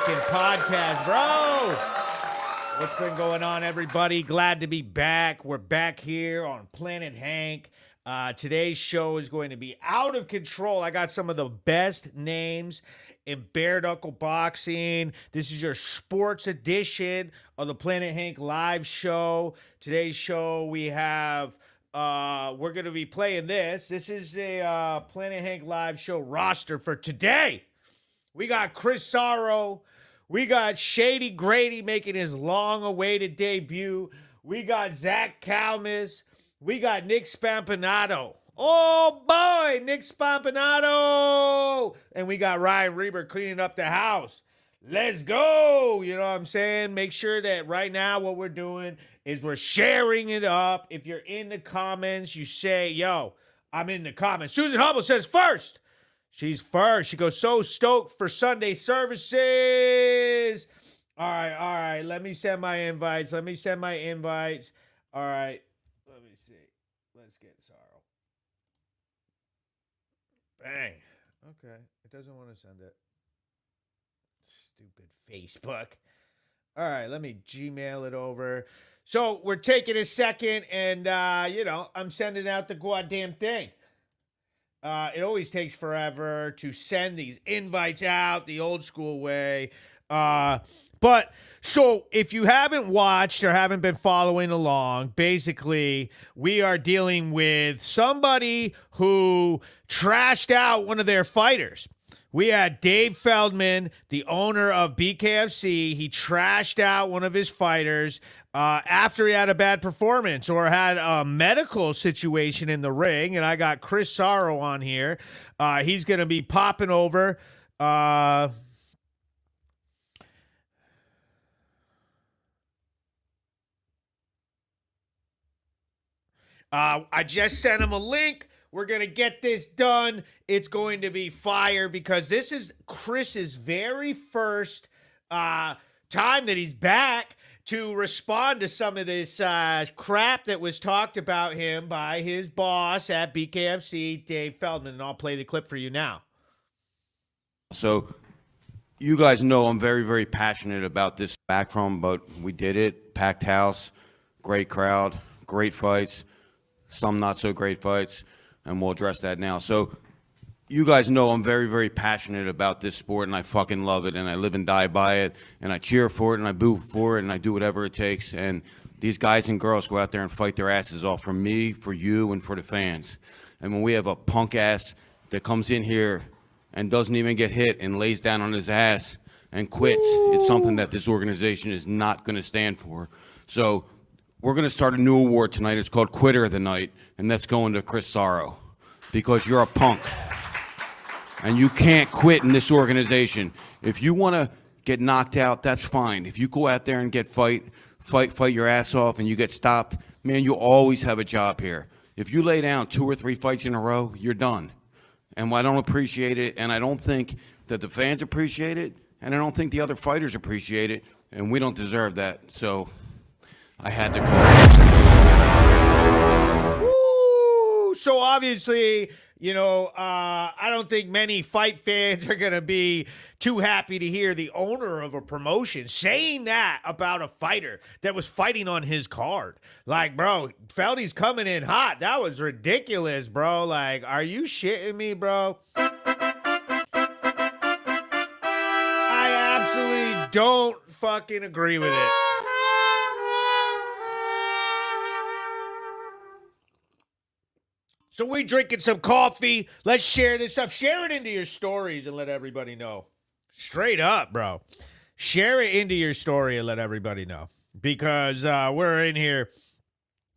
fucking podcast, bro. What's been going on, everybody? Glad to be back. We're back here on Planet Hank. Today's show is going to be out of control. I got some of the best names in bare knuckle boxing. This is your sports edition of the Planet Hank live show. Today's show we have we're going to be playing this. This is a Planet Hank live show roster for today. We got Chris Sarro. We got Shady Grady making his long-awaited debut. We got Zach Calmus. We got Nick Spampinato. Oh, boy, Nick Spampinato. And we got Ryan Reber cleaning up the house. Let's go. You know what I'm saying? Make sure that right now what we're doing is we're sharing it up. If you're in the comments, you say, yo, I'm in the comments. Susan Hubble says first. She's first. She goes, so stoked for Sunday services. All right. Let me send my invites. All right. Let me see. Let's get Sarro. Bang. Okay. It doesn't want to send it. Stupid Facebook. All right. Let me Gmail it over. So we're taking a second and, I'm sending out the goddamn thing. It always takes forever to send these invites out the old school way. But so if you haven't watched or haven't been following along, basically we are dealing with somebody who trashed out one of their fighters. We had Dave Feldman, the owner of BKFC. He trashed out one of his fighters after he had a bad performance or had a medical situation in the ring. And I got Chris Sarro on here. He's going to be popping over. I just sent him a link. We're going to get this done. It's going to be fire because this is Chris's very first time that he's back to respond to some of this crap that was talked about him by his boss at BKFC, Dave Feldman. And I'll play the clip for you now. So you guys know I'm very, very passionate about this back from, but we did it. Packed house, great crowd, great fights, some not so great fights. And we'll address that now. So you guys know I'm very, very passionate about this sport, and I fucking love it, and I live and die by it, and I cheer for it, and I boo for it, and I do whatever it takes. And these guys and girls go out there and fight their asses off for me, for you, and for the fans. And when we have a punk ass that comes in here and doesn't even get hit and lays down on his ass and quits, it's something that this organization is not going to stand for. So we're going to start a new award tonight. It's called Quitter of the Night, and that's going to Chris Sarro because you're a punk, and you can't quit in this organization. If you want to get knocked out, that's fine. If you go out there and get fight your ass off, and you get stopped, man, you always have a job here. If you lay down 2 or 3 fights in a row, you're done. And I don't appreciate it, and I don't think that the fans appreciate it, and I don't think the other fighters appreciate it, and we don't deserve that. So I had to call. Woo! So obviously, I don't think many fight fans are going to be too happy to hear the owner of a promotion saying that about a fighter that was fighting on his card. Like, bro, Feldy's coming in hot. That was ridiculous, bro. Like, are you shitting me, bro? I absolutely don't fucking agree with it. So we drinking some coffee. Let's share this up. Share it into your stories and let everybody know. Straight up, bro. Share it into your story and let everybody know. Because we're in here.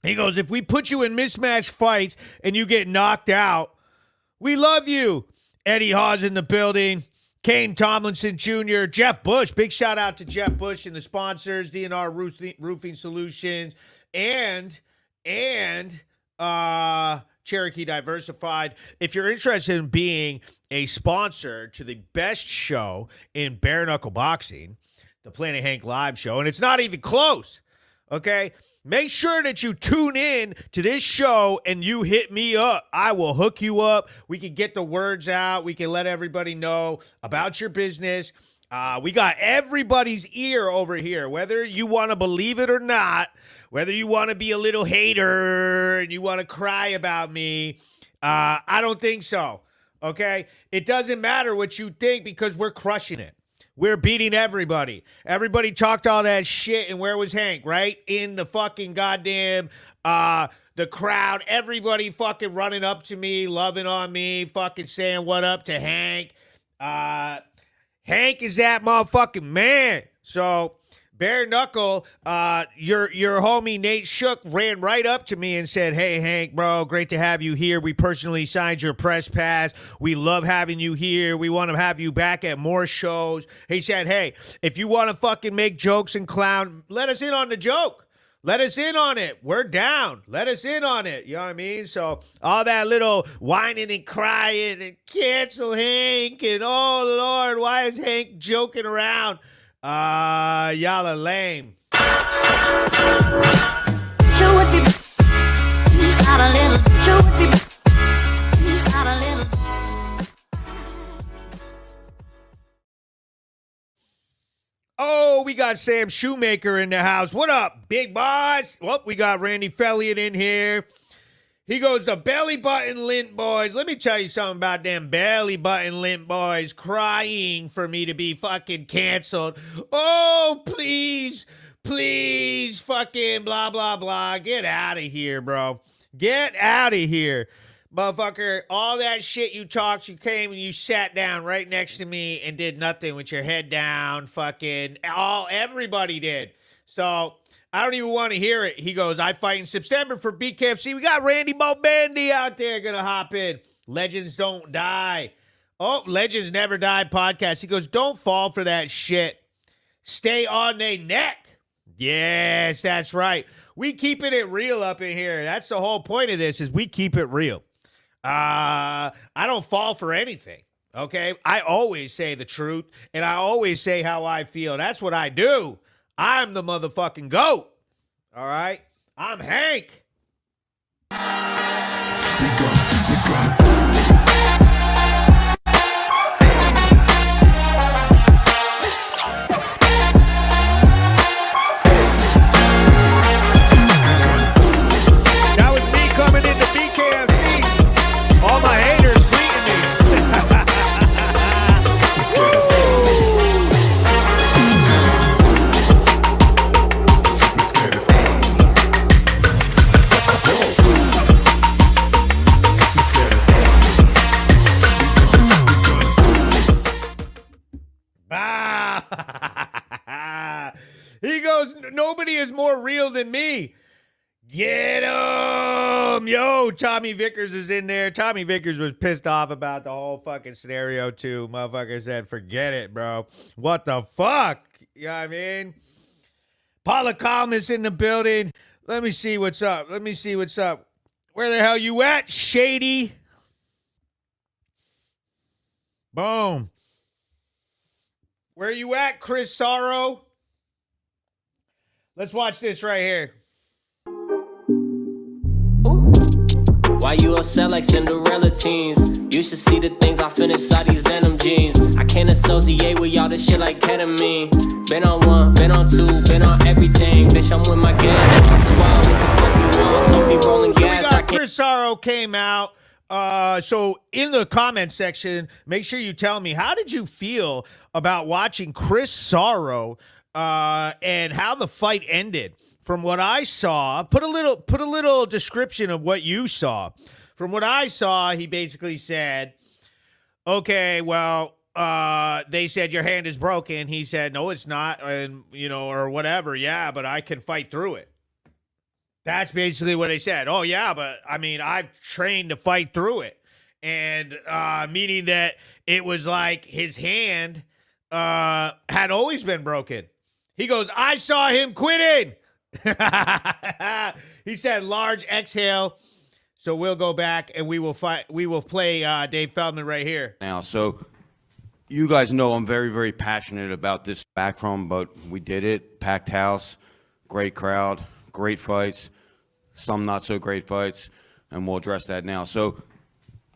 He goes, if we put you in mismatched fights and you get knocked out, we love you. Eddie Hawes in the building. Kane Tomlinson Jr., Jeff Bush. Big shout out to Jeff Bush and the sponsors, DNR Roofing Solutions, and Cherokee Diversified. If you're interested in being a sponsor to the best show in bare knuckle boxing, the Planet Hank live show, and it's not even close, okay? Make sure that you tune in to this show and you hit me up. I will hook you up. We can get the words out. We can let everybody know about your business. We got everybody's ear over here, whether you want to believe it or not, whether you want to be a little hater and you want to cry about me. I don't think so. Okay? It doesn't matter what you think because we're crushing it. We're beating everybody. Everybody talked all that shit, and where was Hank, right? In the fucking goddamn, the crowd. Everybody fucking running up to me, loving on me, fucking saying what up to Hank. Hank is that motherfucking man. So, bare knuckle, your homie Nate Shook ran right up to me and said, "Hey, Hank, bro, great to have you here. We personally signed your press pass. We love having you here. We want to have you back at more shows." He said, "Hey, if you want to fucking make jokes and clown, let us in on the joke. Let us in on it. We're down. Let us in on it." You know what I mean? So all that little whining and crying and cancel Hank and oh Lord, why is Hank joking around? Y'all are lame. Oh, we got Sam Shoemaker in the house. What up, big boss? Well, we got Randy Felliot in here. He goes, the belly button lint boys. Let me tell you something about them belly button lint boys crying for me to be fucking canceled. Oh, please, please, fucking blah, blah, blah. Get out of here, bro. Get out of here. Motherfucker, all that shit you talked, you came and you sat down right next to me and did nothing with your head down. Fucking everybody did. So I don't even want to hear it. He goes, I fight in September for BKFC. We got Randy Bobandy out there gonna hop in. Legends don't die. Oh, Legends Never Die podcast. He goes, don't fall for that shit. Stay on their neck. Yes, that's right. We keeping it real up in here. That's the whole point of this is we keep it real. I don't fall for anything, okay? I always say the truth, and I always say how I feel. That's what I do. I'm the motherfucking GOAT, all right? I'm Hank. That was me coming into BKFC. All my haters tweeting me. He goes, nobody is more real than me. Get him! Yo, Tommy Vickers is in there. Tommy Vickers was pissed off about the whole fucking scenario, too. Motherfucker said, forget it, bro. What the fuck? You know what I mean? Paula Calmus in the building. Let me see what's up. Let me see what's up. Where the hell you at, Shady? Boom. Where you at, Chris Sarro? Let's watch this right here. Why you upset like Cinderella teens? You should see the things I finish inside these denim jeans. I can't associate with y'all, this shit like ketamine. Been on one, been on two, been on everything. Bitch, I'm with my gang. My squad, what the fuck you want? So be rolling gas. So we got Chris Sarro came out. So in the comment section, make sure you tell me, how did you feel about watching Chris Sarro and how the fight ended? From what I saw, put a little description of what you saw. From what I saw, he basically said, okay, well, they said your hand is broken. He said, no, it's not. And, you know, or whatever. Yeah, but I can fight through it. That's basically what they said. Oh, yeah, but I mean, I've trained to fight through it. And meaning that it was like his hand had always been broken. He goes, I saw him quitting. He said large exhale. So we'll go back and we will fight. We will play Dave Feldman right here. Now, so you guys know I'm very, very passionate about this back from, but we did it. Packed house, great crowd, great fights, some not so great fights, and we'll address that now. So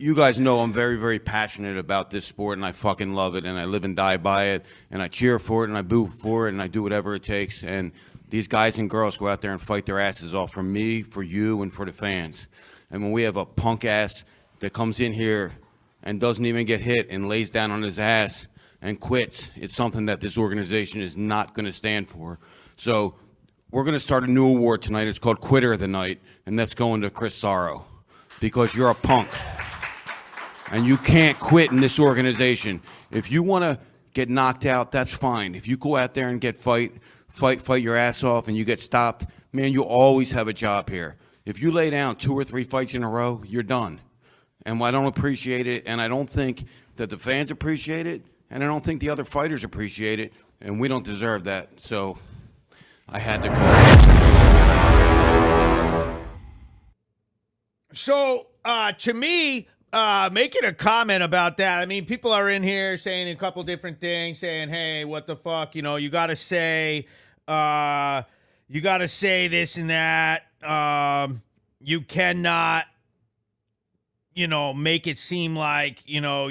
you guys know I'm very, very passionate about this sport, and I fucking love it, and I live and die by it, and I cheer for it, and I boo for it, and I do whatever it takes. And these guys and girls go out there and fight their asses off for me, for you, and for the fans. And when we have a punk ass that comes in here and doesn't even get hit and lays down on his ass and quits, it's something that this organization is not going to stand for. So we're going to start a new award tonight. It's called Quitter of the Night, and that's going to Chris Sarro, because you're a punk. And you can't quit in this organization. If you want to get knocked out, that's fine. If you go out there and get fight your ass off and you get stopped, man, you always have a job here. If you lay down 2 or 3 fights in a row, you're done. And I don't appreciate it, and I don't think that the fans appreciate it, and I don't think the other fighters appreciate it, and we don't deserve that. So I had to call. So, to me, making a comment about that, I mean, people are in here saying a couple different things, saying, hey, what the fuck, you know, you got to say this and that. You cannot, you know, make it seem like, you know,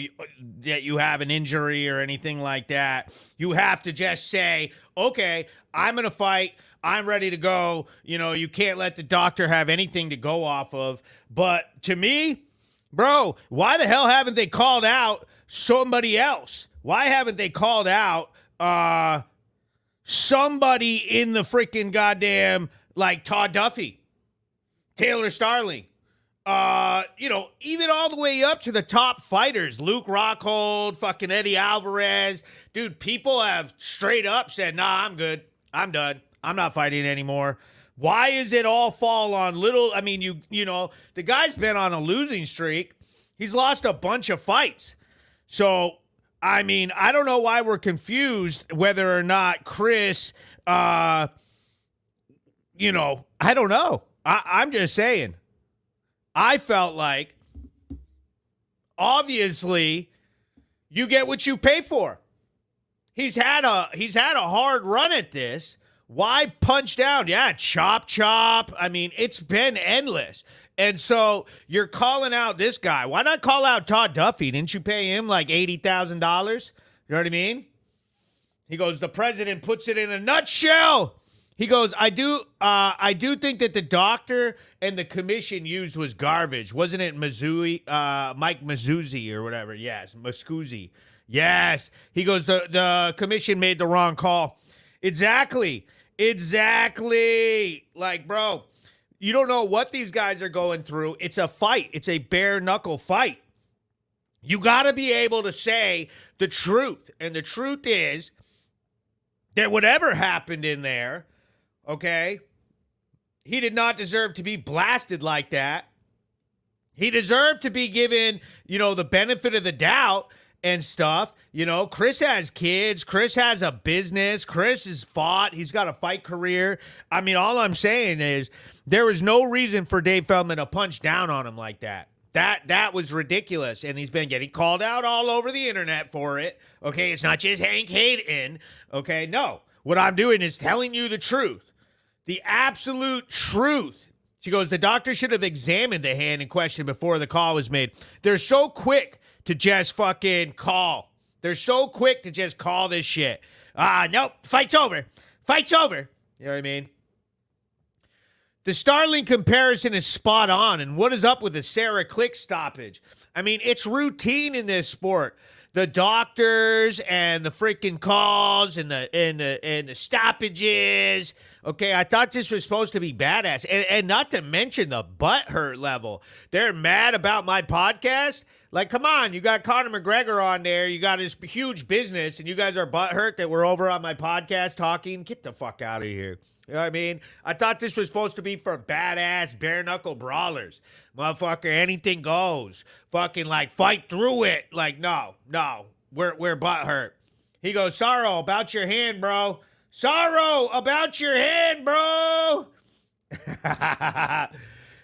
that you have an injury or anything like that. You have to just say, okay, I'm going to fight. I'm ready to go. You know, you can't let the doctor have anything to go off of. But to me, bro, why the hell haven't they called out somebody else? Why haven't they called out somebody in the freaking goddamn, like Todd Duffy, Taylor Starling, you know, even all the way up to the top fighters, Luke Rockhold, fucking Eddie Alvarez. Dude, people have straight up said, nah, I'm good. I'm done. I'm not fighting anymore. Why is it all fall on little? I mean, you know, the guy's been on a losing streak. He's lost a bunch of fights. So, I mean, I don't know why we're confused whether or not Chris, you know, I don't know. I'm just saying. I felt like, obviously, you get what you pay for. He's had a hard run at this. Why punch down? Yeah, chop. I mean, it's been endless. And so you're calling out this guy. Why not call out Todd Duffy? Didn't you pay him like $80,000? You know what I mean? He goes, the president puts it in a nutshell. He goes, I do think that the doctor and the commission used was garbage. Wasn't it Mike Mazzuzzi or whatever? Yes, Mascuzzi. Yes. He goes, the commission made the wrong call. Exactly. Like, bro, you don't know what these guys are going through. It's a fight. It's a bare knuckle fight. You got to be able to say the truth. And the truth is that whatever happened in there, okay, he did not deserve to be blasted like that. He deserved to be given, you know, the benefit of the doubt and stuff. You know, Chris has kids. Chris has a business. Chris has fought. He's got a fight career. I mean, all I'm saying is there was no reason for Dave Feldman to punch down on him like that. That was ridiculous, and he's been getting called out all over the internet for it. Okay, it's not just Hank Hayden. Okay, no. What I'm doing is telling you the truth. The absolute truth. She goes, the doctor should have examined the hand in question before the call was made. They're so quick to just fucking call. They're so quick to just call this shit. Nope, fight's over. Fight's over. You know what I mean? The Starling comparison is spot on. And what is up with the Sarah Click stoppage? I mean, it's routine in this sport. The doctors and the freaking calls and the stoppages. Okay, I thought this was supposed to be badass. And not to mention the butthurt level. They're mad about my podcast. Like, come on, you got Conor McGregor on there. You got his huge business, and you guys are butthurt that we're over on my podcast talking. Get the fuck out of here. You know what I mean? I thought this was supposed to be for badass, bare-knuckle brawlers. Motherfucker, anything goes. Fucking, like, fight through it. Like, no. We're butthurt. He goes, Sarro, about your hand, bro. Sarro, about your hand, bro.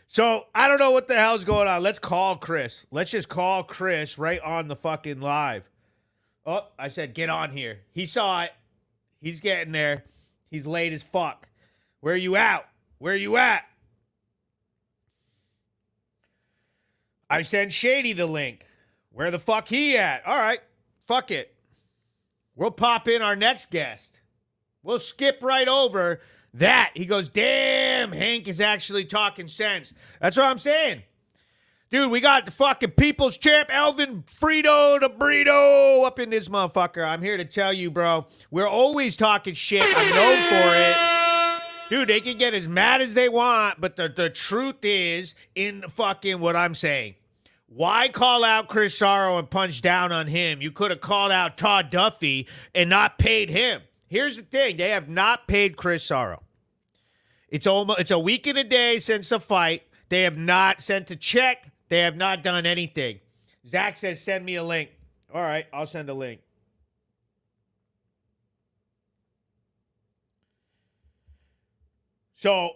So, I don't know what the hell's going on. Let's call Chris. Let's just call Chris right on the fucking live. Oh, I said get on here. He saw it. He's getting there. He's late as fuck. Where you at? Where you at? I sent Shady the link. Where the fuck he at? All right, fuck it. We'll pop in our next guest. We'll skip right over that. He goes, damn, Hank is actually talking sense. That's what I'm saying. Dude, we got the fucking people's champ, Elvin Frito the Burrito, up in this motherfucker. I'm here to tell you, bro, we're always talking shit. I'm known for it. Dude, they can get as mad as they want, but the truth is in fucking what I'm saying. Why call out Chris Sarro and punch down on him? You could have called out Todd Duffy and not paid him. Here's the thing. They have not paid Chris Sarro. It's a week and a day since the fight. They have not sent a check. They have not done anything. Zach says, send me a link. All right, I'll send a link. So,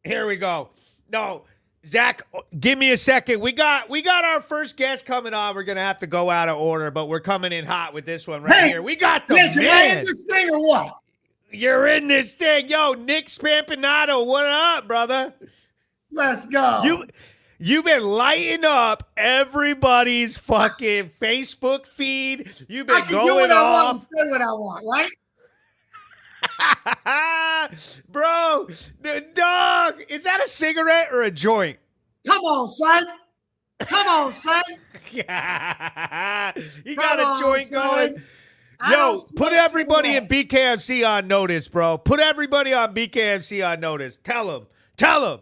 here we go. No, Zach, give me a second. We got our first guest coming on. We're going to have to go out of order, but we're coming in hot with this one right here. We got the Nick, man. am I in this thing or what? You're in this thing. Yo, Nick Spampinato, what up, brother? Let's go. You've been lighting up everybody's fucking Facebook feed. You've been going off. I can do what I want, right? Bro, the dog, is that a cigarette or a joint? Come on, son. Come on, son. You got a joint going. Yo, put everybody in BKFC on notice, bro. Put everybody on BKFC on notice. Tell them.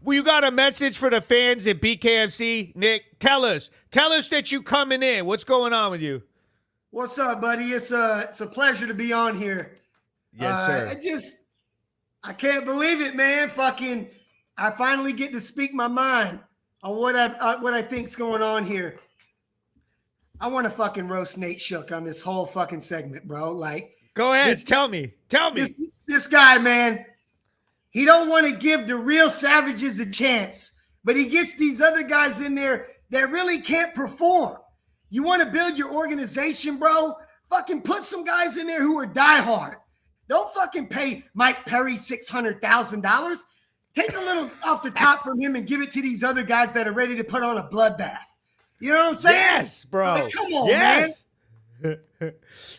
Well, you got a message for the fans at BKFC, Nick? Tell us that you coming in. What's going on with you? What's up, buddy? It's a pleasure to be on here. Yes, sir. I can't believe it, man. I finally get to speak my mind on what I think's going on here. I want to fucking roast Nate Shook on this whole fucking segment, bro. Like, go ahead. Tell me. This guy, man. He don't want to give the real savages a chance, but he gets these other guys in there that really can't perform. You want to build your organization, bro? Fucking put some guys in there who are diehard. Don't fucking pay Mike Perry $600,000. Take a little off the top from him and give it to these other guys that are ready to put on a bloodbath. You know what I'm saying? Yes, bro. Like, come on, man.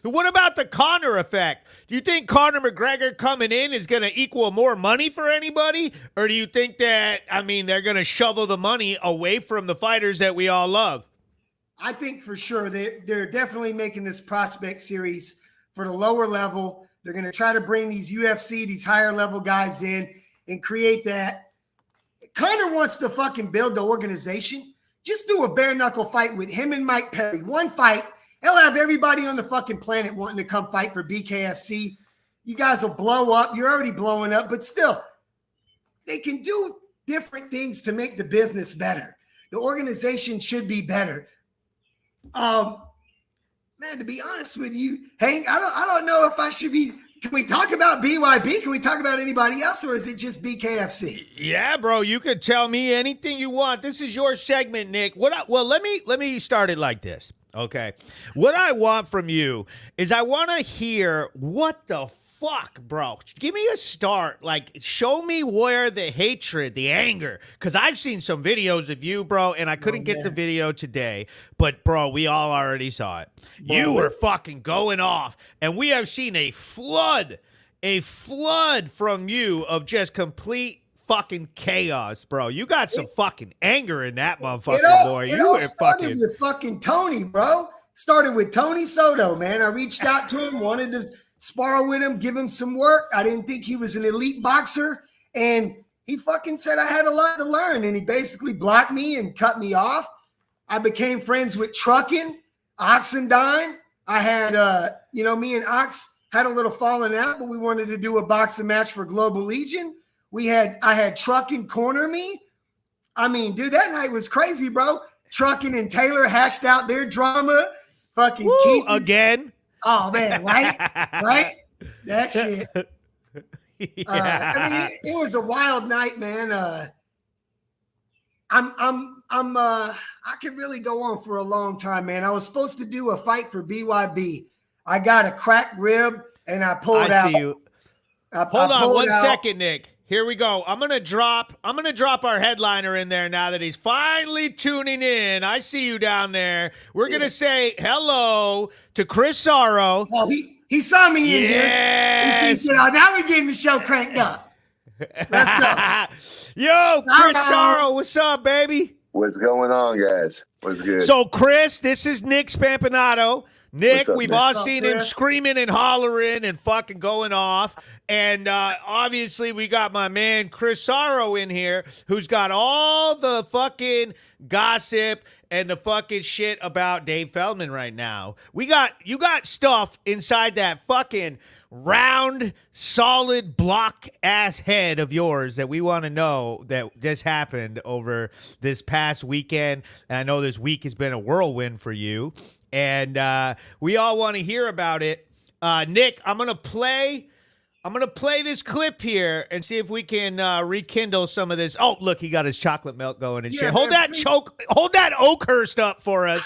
What about the Conor effect? Do you think Conor McGregor coming in is going to equal more money for anybody? Or do you think that, they're going to shovel the money away from the fighters that we all love? I think for sure they're definitely making this prospect series for the lower level. They're going to try to bring these UFC, these higher level guys in and create that. Conor wants to fucking build the organization. Just do a bare knuckle fight with him and Mike Perry. One fight. He'll have everybody on the fucking planet wanting to come fight for BKFC. You guys will blow up. You're already blowing up, but still, they can do different things to make the business better. The organization should be better. Man, to be honest with you, Hank, I don't know if I should be. Can we talk about BYB? Can we talk about anybody else, or is it just BKFC? Yeah, bro, you could tell me anything you want. This is your segment, Nick. Let me start it like this. Okay. What I want from you is I want to hear what the fuck, bro. Give me a start. Like, show me where the hatred, the anger, because I've seen some videos of you, bro, and I couldn't get the video today. But, bro, we all already saw it. Bro, you were fucking going off, and we have seen a flood from you of just complete fucking chaos, bro. You got some fucking anger in that motherfucker, boy. It all started with fucking Tony, bro. Started with Tony Soto, man. I reached out to him, wanted to spar with him, give him some work. I didn't think he was an elite boxer, and he fucking said I had a lot to learn, and he basically blocked me and cut me off. I became friends with Truckin', Oxendine. I had, me and Ox had a little falling out, but we wanted to do a boxing match for Global Legion. I had Truckin' corner me. Dude, that night was crazy, bro. Truckin' and Taylor hashed out their drama. Fucking Keith again. Oh man, right? That shit. Yeah. It was a wild night, man. I could really go on for a long time, man. I was supposed to do a fight for BYB. I got a cracked rib and I pulled out. I see you. Hold on one second, Nick. Here we go. I'm gonna drop our headliner in there now that he's finally tuning in. I see you down there. We're gonna say hello to Chris Sarro. Oh, he saw me in here. Yes. Now we're getting the show cranked up. Let's go. Yo, Chris Sarro, what's up, baby? What's going on, guys? What's good? So, Chris, this is Nick Spampinato. Nick, up, we've Nick? all seen him screaming and hollering and fucking going off. And obviously, we got my man Chris Sarro in here, who's got all the fucking gossip and the fucking shit about Dave Feldman right now. You got stuff inside that fucking round, solid block ass head of yours that we want to know that this happened over this past weekend. And I know this week has been a whirlwind for you. And we all want to hear about it. Nick, I'm gonna play this clip here and see if we can rekindle some of this. Oh, look, he got his chocolate milk going and shit. Hold that Oakhurst up for us.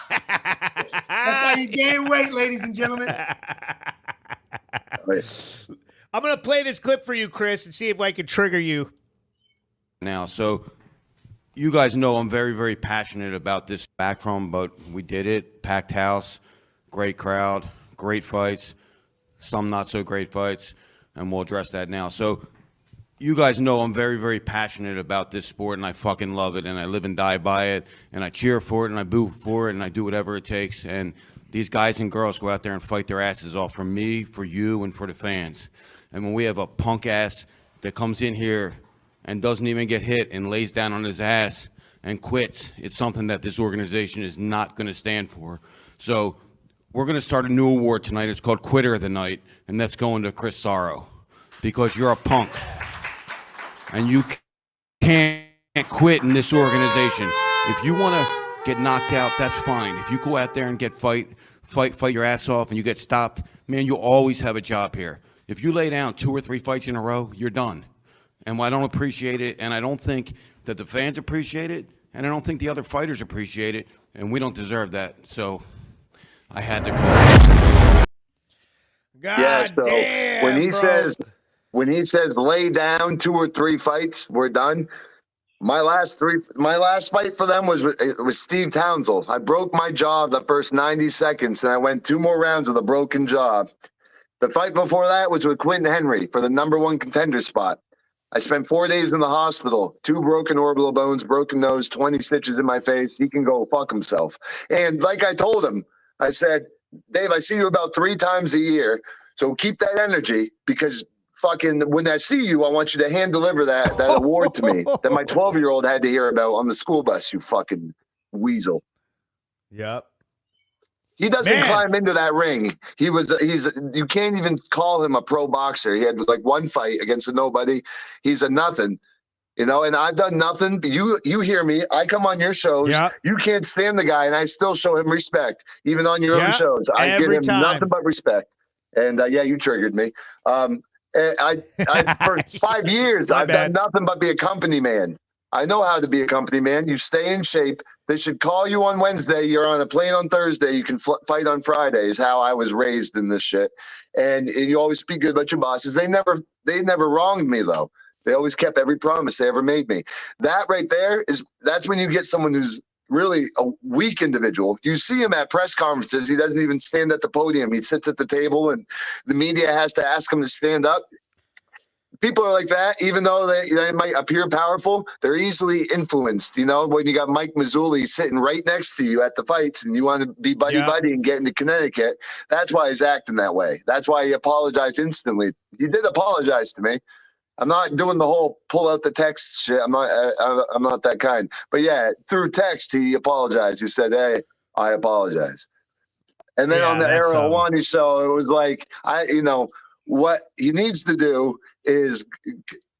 That's how you gain weight, ladies and gentlemen. I'm gonna play this clip for you, Chris, and see if I can trigger you. Now, so you guys know I'm very, very passionate about this back from, but we did it. Packed house, great crowd, great fights, some not so great fights, and we'll address that now. So you guys know I'm very, very passionate about this sport, and I fucking love it, and I live and die by it, and I cheer for it, and I boo for it, and I do whatever it takes. And these guys and girls go out there and fight their asses off for me, for you, and for the fans. And when we have a punk ass that comes in here and doesn't even get hit and lays down on his ass and quits, it's something that this organization is not going to stand for. So we're going to start a new award tonight. It's called Quitter of the Night, and that's going to Chris Sarro, because you're a punk, and you can't quit in this organization. If you want to get knocked out, that's fine. If you go out there and get fight your ass off and you get stopped, man, you'll always have a job here. If you lay down 2 or 3 fights in a row, you're done. And I don't appreciate it, and I don't think that the fans appreciate it, and I don't think the other fighters appreciate it, and we don't deserve that. So I had to call. Yeah, so damn, when he says lay down 2 or 3 fights, we're done. My last fight for them was Steve Townsend. I broke my jaw the first 90 seconds, and I went 2 more rounds with a broken jaw. The fight before that was with Quentin Henry for the #1 contender spot. I spent 4 days in the hospital, 2 broken orbital bones, broken nose, 20 stitches in my face. He can go fuck himself. And like I told him, I said, Dave, I see you about 3 times a year, so keep that energy, because fucking when I see you, I want you to hand deliver that award to me that my 12-year-old had to hear about on the school bus, you fucking weasel. Yep. He doesn't climb into that ring. You can't even call him a pro boxer. He had like 1 fight against a nobody. He's a nothing, and I've done nothing. You hear me. I come on your shows. Yep. You can't stand the guy, and I still show him respect, even on your own shows. I give him nothing but respect. And yeah, you triggered me. And I for 5 years, I've done nothing but be a company man. I know how to be a company man. You stay in shape. They should call you on Wednesday. You're on a plane on Thursday. You can fight on Friday is how I was raised in this shit. And you always speak good about your bosses. They never wronged me, though. They always kept every promise they ever made me. That right there that's when you get someone who's really a weak individual. You see him at press conferences. He doesn't even stand at the podium. He sits at the table, and the media has to ask him to stand up. People are like that, even though they might appear powerful, they're easily influenced. When you got Mike Mazzulli sitting right next to you at the fights and you want to be buddy-buddy and get into Connecticut, that's why he's acting that way. That's why he apologized instantly. He did apologize to me. I'm not doing the whole pull out the text shit. I'm not that kind. But yeah, through text, he apologized. He said, "Hey, I apologize." And then on the Arrow Hawani show, it was like, what he needs to do is,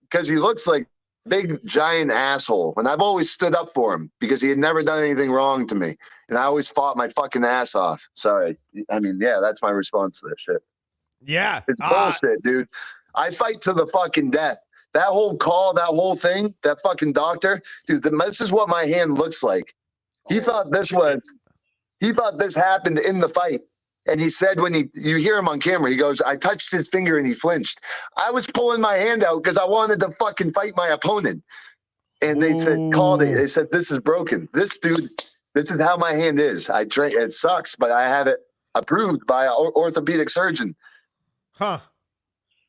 because he looks like a big giant asshole, and I've always stood up for him because he had never done anything wrong to me, and I always fought my fucking ass off. Sorry. I mean, yeah, that's my response to that shit. Yeah. It's bullshit, dude. I fight to the fucking death. That whole call, that whole thing, that fucking doctor, dude, this is what my hand looks like. He thought this happened in the fight. And he said you hear him on camera, he goes, I touched his finger and he flinched. I was pulling my hand out because I wanted to fucking fight my opponent. And they called it. They said, this is broken. This is how my hand is. It sucks, but I have it approved by an orthopedic surgeon. Huh.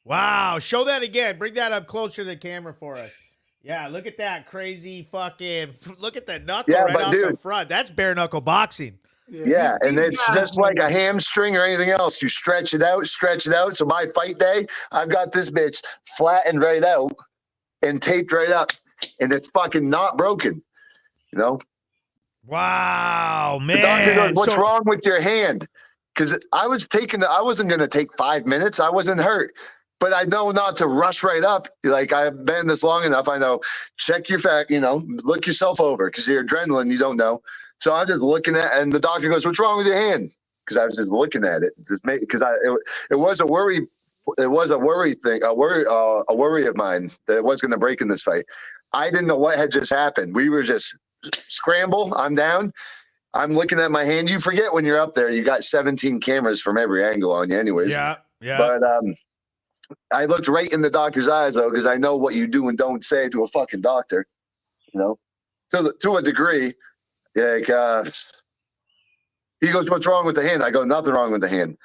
Wow. Show that again. Bring that up closer to the camera for us. Yeah, look at that crazy fucking, look at the knuckle right off the front. That's bare knuckle boxing. Yeah, and it's just like a hamstring or anything else. You stretch it out. So my fight day, I've got this bitch flattened right out and taped right up, and it's fucking not broken, you know? Wow, man. The doctor goes, what's wrong with your hand? Because I wasn't going to take 5 minutes. I wasn't hurt. But I know not to rush right up. Like, I've been this long enough. I know, check your look yourself over because your adrenaline, you don't know. So I'm just looking at, and the doctor goes, what's wrong with your hand? Because I was just looking at it, it was a worry. It was a worry thing, a worry of mine that it was going to break in this fight. I didn't know what had just happened. We were just scramble. I'm down. I'm looking at my hand. You forget when you're up there, you got 17 cameras from every angle on you anyways. Yeah. But I looked right in the doctor's eyes, though, because I know what you do and don't say to a fucking doctor, you know, to a degree. Like, he goes, what's wrong with the hand? I go, nothing wrong with the hand.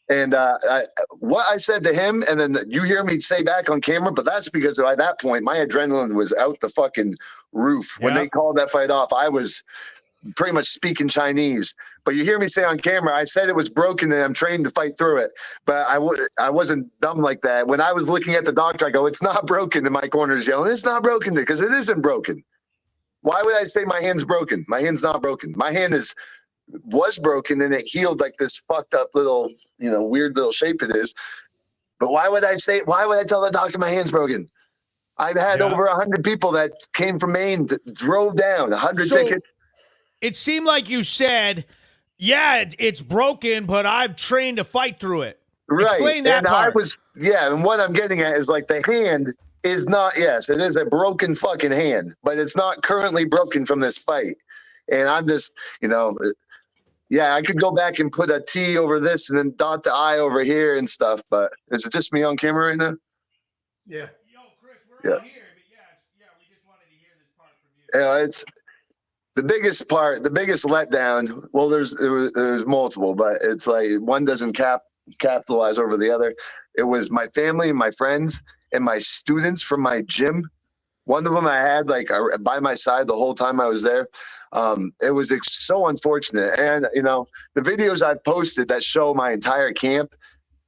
And what I said to him, and then you hear me say back on camera, but that's because by that point, my adrenaline was out the fucking roof. When they called that fight off, I was pretty much speaking Chinese. But you hear me say on camera, I said it was broken and I'm trained to fight through it. But I wasn't dumb like that. When I was looking at the doctor, I go, it's not broken. And my corner's yelling, it's not broken because it isn't broken. Why would I say my hand's broken? My hand's not broken. My hand was broken and it healed like this fucked up little, weird little shape it is. But why would I tell the doctor my hand's broken? I've had over 100 people that came from Maine that drove down 100 tickets. It seemed like you said, it's broken, but I've trained to fight through it. Right. Explain that part. And what I'm getting at is like the hand is not, yes, it is a broken fucking hand, but it's not currently broken from this fight. And I'm just, I could go back and put a T over this and then dot the I over here and stuff, but is it just me on camera right now? Yeah. Yo, Chris, we're all here, but we just wanted to hear this part from you. Yeah, it's the biggest part, the biggest letdown. Well, there's multiple, but it's like one doesn't capitalize over the other. It was my family and my friends and my students from my gym. One of them I had by my side the whole time I was there. It was so unfortunate. And, the videos I've posted that show my entire camp,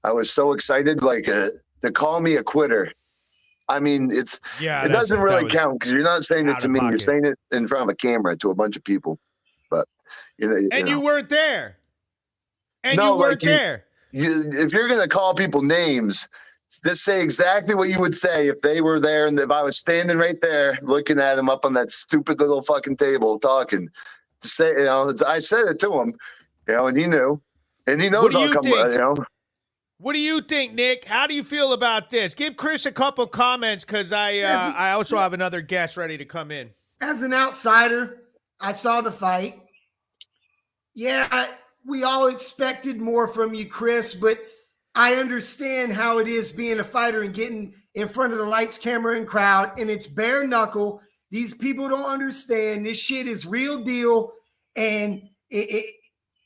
I was so excited, to call me a quitter. I mean, it doesn't really count because you're not saying it to me. You're saying it in front of a camera to a bunch of people. But, you weren't there. And you weren't there. If you're going to call people names, just say exactly what you would say if they were there and if I was standing right there looking at him up on that stupid little fucking table talking. To say, I said it to him, and he knew. And he knows I'll come, What do you think, Nick? How do you feel about this? Give Chris a couple comments because I also have another guest ready to come in. As an outsider, I saw the fight. Yeah, we all expected more from you, Chris, but I understand how it is being a fighter and getting in front of the lights, camera, and crowd, and it's bare knuckle. These people don't understand. This shit is real deal, and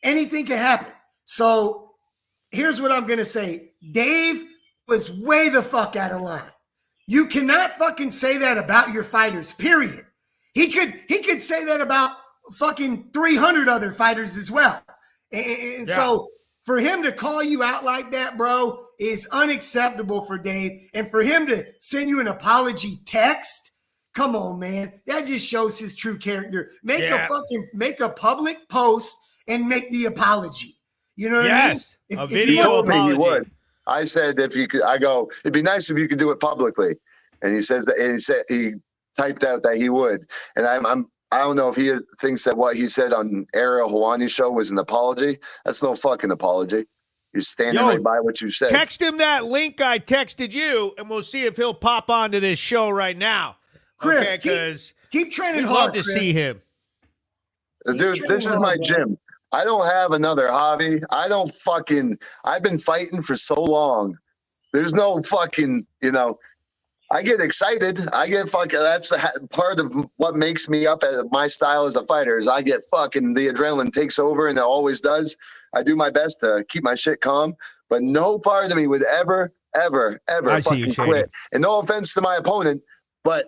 anything can happen. So here's what I'm going to say. Dave was way the fuck out of line. You cannot fucking say that about your fighters, period. He could say that about fucking 300 other fighters as well. And so for him to call you out like that, bro, is unacceptable for Dave. And for him to send you an apology text, come on, man. That just shows his true character. Make a public post and make the apology. You know what I mean? A video apology. He would. I said if you could, I go, it'd be nice if you could do it publicly. And he says that, and he typed out that he would. And I don't know if he thinks that what he said on Ariel Helwani's show was an apology. That's no fucking apology. You're standing right by what you said. Text him that link I texted you, and we'll see if he'll pop onto this show right now. Chris, keep training we'd hard. Love to see him. Dude, this is my gym. I don't have another hobby. I've been fighting for so long. There's no fucking, I get excited. That's part of what makes me up at my style as a fighter is I get the adrenaline takes over, and it always does. I do my best to keep my shit calm, but no part of me would ever fucking quit. And no offense to my opponent, but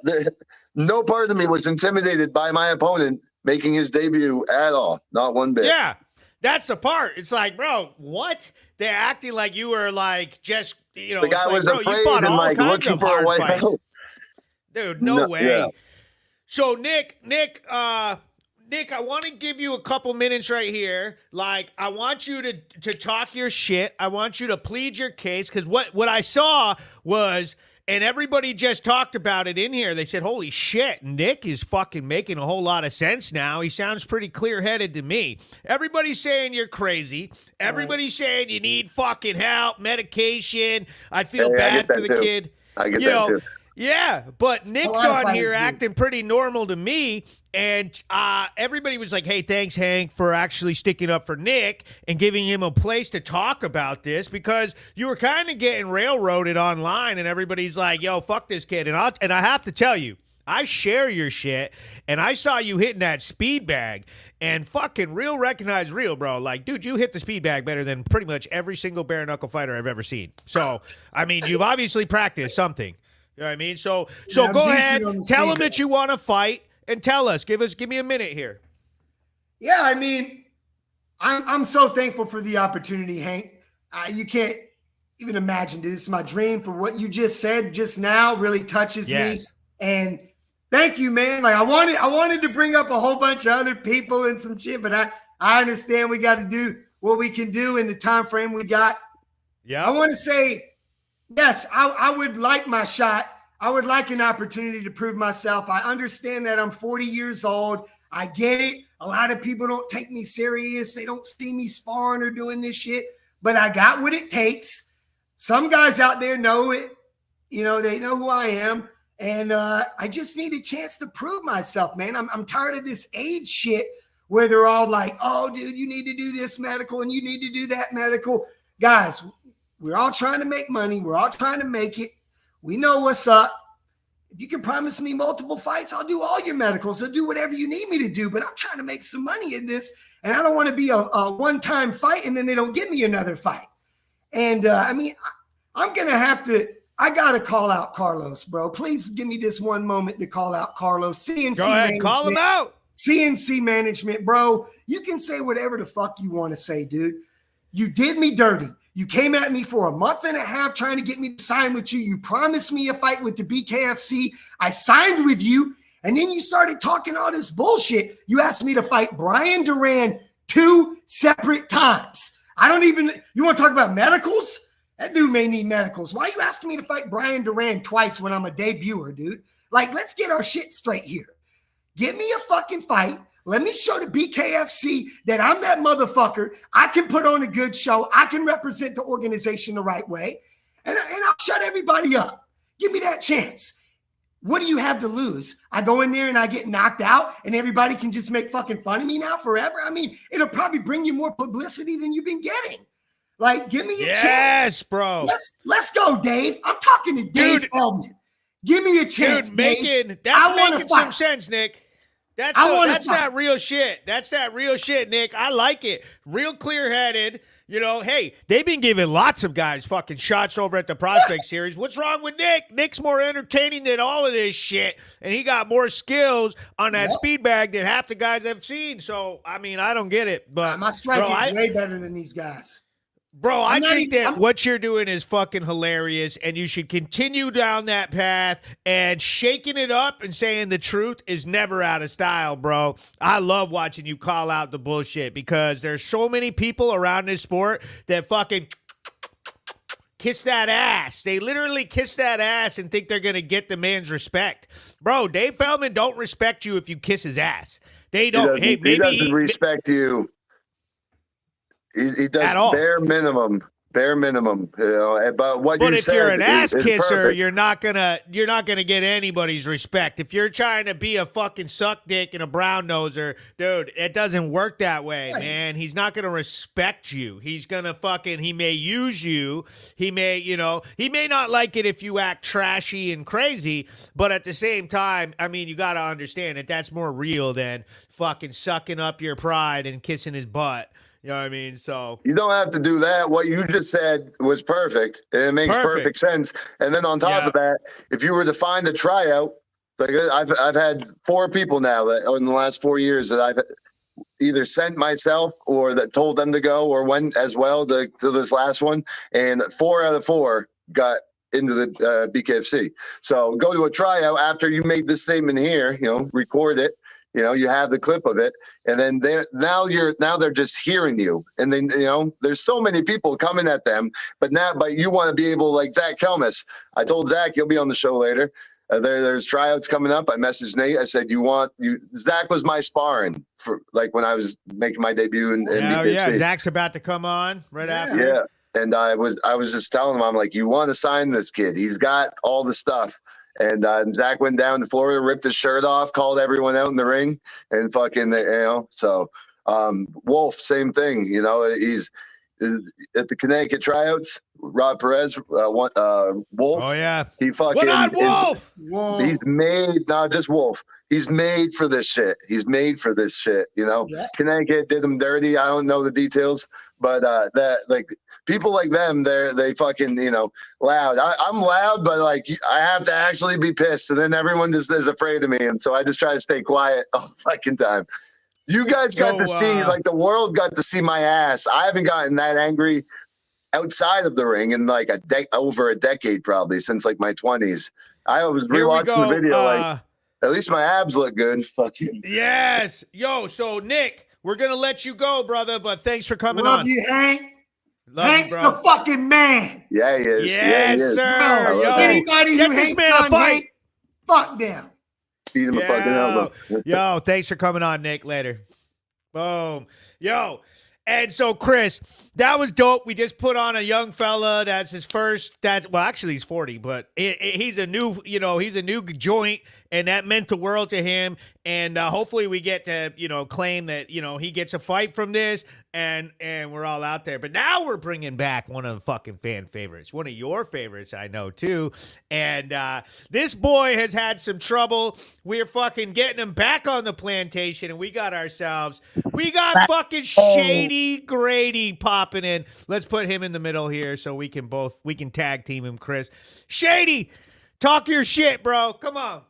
no part of me was intimidated by my opponent making his debut at all. Not one bit. Yeah, that's the part. It's like, bro, what? They're acting like you were like just, the guy was afraid and like looking for a white belt. Dude, no way. Yeah. So Nick, I want to give you a couple minutes right here. Like, I want you to talk your shit. I want you to plead your case, because what I saw was, and everybody just talked about it in here, they said, holy shit, Nick is fucking making a whole lot of sense now. He sounds pretty clear-headed to me. Everybody's saying you're crazy. Everybody's saying you need fucking help, medication. I feel bad for the kid. I get that too. Yeah, but Nick's on here acting pretty normal to me, and everybody was like, hey, thanks, Hank, for actually sticking up for Nick and giving him a place to talk about this, because you were kind of getting railroaded online, and everybody's like, yo, fuck this kid. And I have to tell you, I share your shit, and I saw you hitting that speed bag, and fucking real recognize real, bro. Like, dude, you hit the speed bag better than pretty much every single bare knuckle fighter I've ever seen. So, I mean, you've obviously practiced something. You know what I mean? So go ahead, tell them that you want to fight, and tell us. Give me a minute here. Yeah, I mean, I'm so thankful for the opportunity, Hank. You can't even imagine. This is my dream. For what you just said just now really touches me. And thank you, man. Like, I wanted to bring up a whole bunch of other people and some shit, but I understand we got to do what we can do in the time frame we got. Yeah. I want to say, yes, I would like my shot. I would like an opportunity to prove myself. I understand that I'm 40 years old. I get it. A lot of people don't take me serious. They don't see me sparring or doing this shit, but I got what it takes. Some guys out there know it. They know who I am. And I just need a chance to prove myself, man. I'm tired of this age shit where they're all like, oh, dude, you need to do this medical and you need to do that medical. Guys, we're all trying to make money. We're all trying to make it. We know what's up. If you can promise me multiple fights, I'll do all your medicals. I'll do whatever you need me to do, but I'm trying to make some money in this. And I don't want to be a one-time fight and then they don't give me another fight. And I'm going to have to, I got to call out Carlos, bro. Please give me this one moment to call out Carlos. CNC Go ahead, call him out. CNC management, bro. You can say whatever the fuck you want to say, dude. You did me dirty. You came at me for a month and a half trying to get me to sign with you. You promised me a fight with the BKFC. I signed with you. And then you started talking all this bullshit. You asked me to fight Brian Duran 2 separate times. You want to talk about medicals? That dude may need medicals. Why are you asking me to fight Brian Duran twice when I'm a debuter, dude? Like, let's get our shit straight here. Give me a fucking fight. Let me show the BKFC that I'm that motherfucker. I can put on a good show. I can represent the organization the right way. And I'll shut everybody up. Give me that chance. What do you have to lose? I go in there and I get knocked out and everybody can just make fucking fun of me now forever? I mean, it'll probably bring you more publicity than you've been getting. Like, give me a chance. Yes, bro. Let's go, Dave. I'm talking to Dave Feldman. Give me a chance, dude. That's making some sense, Nick. That's that real shit. That's that real shit, Nick. I like it. Real clear-headed. Hey, they've been giving lots of guys fucking shots over at the Prospect Series. What's wrong with Nick? Nick's more entertaining than all of this shit, and he got more skills on that speed bag than half the guys I've seen. So, I mean, I don't get it. But my strike is way better than these guys. Bro, I think that what you're doing is fucking hilarious, and you should continue down that path, and shaking it up and saying the truth is never out of style, bro. I love watching you call out the bullshit, because there's so many people around this sport that fucking kiss that ass. They literally kiss that ass and think they're going to get the man's respect. Bro, Dave Feldman don't respect you if you kiss his ass. They don't. He doesn't respect you. He does bare minimum bare minimum, but what But you if said you're an ass is kisser, perfect. you're not gonna get anybody's respect. If you're trying to be a fucking suck dick and a brown noser, dude, it doesn't work that way, man. He's not gonna respect you. He's gonna he may use you. He may, he may not like it if you act trashy and crazy, but at the same time, I mean, you gotta understand that that's more real than fucking sucking up your pride and kissing his butt. You know what I mean? So You don't have to do that. What you just said was perfect. And it makes perfect sense. And then on top of that, if you were to find a tryout, like I've had 4 people now that in the last 4 years that I've either sent myself or that told them to go or went as well to this last one. And 4 out of 4 got into the BKFC. So go to a tryout after you made this statement here, record it. You have the clip of it, and then now they're just hearing you, and then there's so many people coming at them, but you want to be able, like Zach Calmus. I told Zach he'll be on the show later. There's tryouts coming up. I messaged Nate. I said, Zach was my sparring for like when I was making my debut in BKFC. Yeah, Zach's about to come on right after. Yeah, and I was just telling him, I'm like, you want to sign this kid? He's got all the stuff. And Zach went down to Florida, ripped his shirt off, called everyone out in the ring, and fucking, So Wolf, same thing. He's at the Connecticut tryouts. Rod Perez, Wolf. Oh yeah, he fucking. What on Wolf? He's made, not just Wolf. He's made for this shit. Connecticut did him dirty. I don't know the details, but people like them, they fucking, loud. I'm loud, but like I have to actually be pissed, and then everyone just is afraid of me, and so I just try to stay quiet all the fucking time. You guys got to see, like the world got to see my ass. I haven't gotten that angry outside of the ring in like over a decade, probably since like my 20s. I was rewatching the video, at least my abs look good. Fucking yes, yo. So Nick, we're gonna let you go, brother, but thanks for coming on. Love you, Hank. Love Hank's you, bro. the fucking man. Yeah, he is. Yes, he is. sir. Bro, Yo, anybody get who this hates man a on fight. Hank, fuck them. Feed him a fucking elbow. Yo, thanks for coming on, Nick. Later. Boom. Yo. And so, Chris, that was dope. We just put on a young fella. That's his first. Actually, he's 40, but he's a new, he's a new joint, and that meant the world to him. And hopefully, we get to, claim that, he gets a fight from this, and we're all out there. But now we're bringing back one of the fucking fan favorites, one of your favorites, I know too. And this boy has had some trouble. We're fucking getting him back on the plantation, and we got fucking Shady Grady popping in. Let's put him in the middle here so we can tag team him, Chris. Shady, talk your shit, bro. Come on.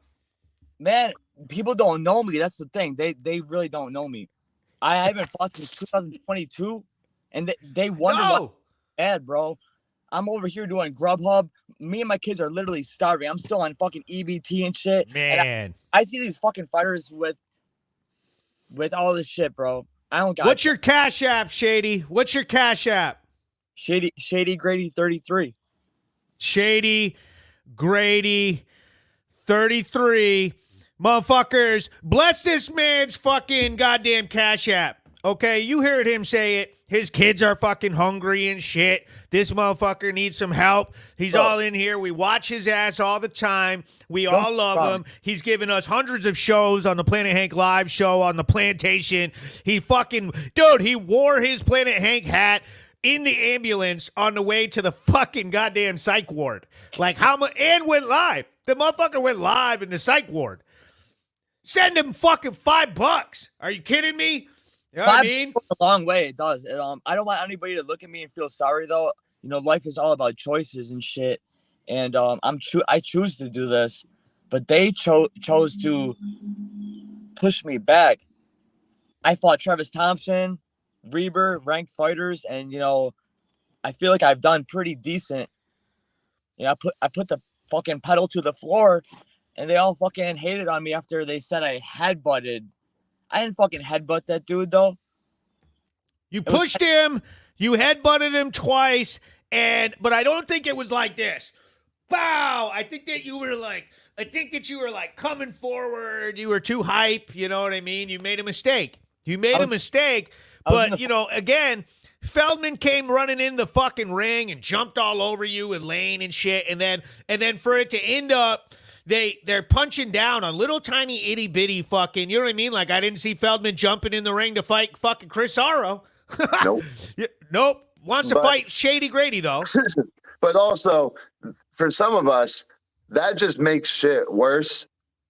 Man, people don't know me. That's the thing. They really don't know me. I haven't fought since 2022, and they wonder why I'm bad, bro. I'm over here doing Grubhub. Me and my kids are literally starving. I'm still on fucking EBT and shit. Man. And I see these fucking fighters with all this shit, bro. I don't got. What's your Cash App, Shady? What's your Cash App? Shady Grady 33. Shady Grady 33. Motherfuckers, bless this man's fucking goddamn Cash App. Okay, you heard him say it. His kids are fucking hungry and shit. This motherfucker needs some help. He's all in here. We watch his ass all the time. We all love him. He's given us hundreds of shows on the Planet Hank live show on the plantation. He wore his Planet Hank hat in the ambulance on the way to the fucking goddamn psych ward. Like how much? And went live. The motherfucker went live in the psych ward. Send him fucking $5. Are you kidding me? You know what I mean? A long way. It does. I don't want anybody to look at me and feel sorry though. Life is all about choices and shit. And I choose to do this, but they chose to push me back. I fought Travis Thompson, Reber, ranked fighters, and I feel like I've done pretty decent. I put the fucking pedal to the floor, and they all fucking hated on me after they said I headbutted. I didn't fucking headbutt that dude though. You pushed him, you headbutted him twice, but I don't think it was like this. Bow! I think that you were like coming forward. You were too hype. You know what I mean? You made a mistake. But again, Feldman came running in the fucking ring and jumped all over you with Lane and shit, and then for it to end up they're punching down on little tiny itty bitty fucking, you know what I mean? Like, I didn't see Feldman jumping in the ring to fight fucking Chris Sarro. Nope. Nope. Wants to fight Shady Grady though. But also, for some of us, that just makes shit worse.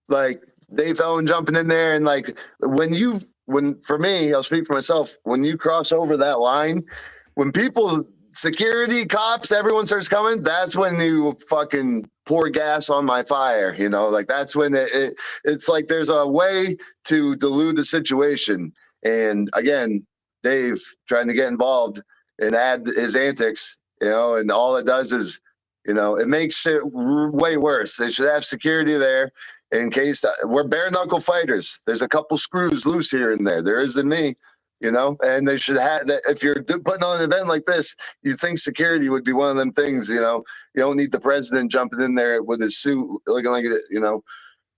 Like, Dave Feldman jumping in there, and like when for me, I'll speak for myself, when you cross over that line, when people, security, cops, everyone starts coming, that's when you fucking pour gas on my fire, you know? Like, that's when it's like there's a way to dilute the situation. And again, Dave trying to get involved and add his antics, you know, and all it does is, you know, it makes it way worse. They should have security there in case we're bare knuckle fighters. There's a couple screws loose here and there. There isn't me, you know, and they should have that. If you're putting on an event like this, you think security would be one of them things, you know. You don't need the president jumping in there with his suit looking like it, you know,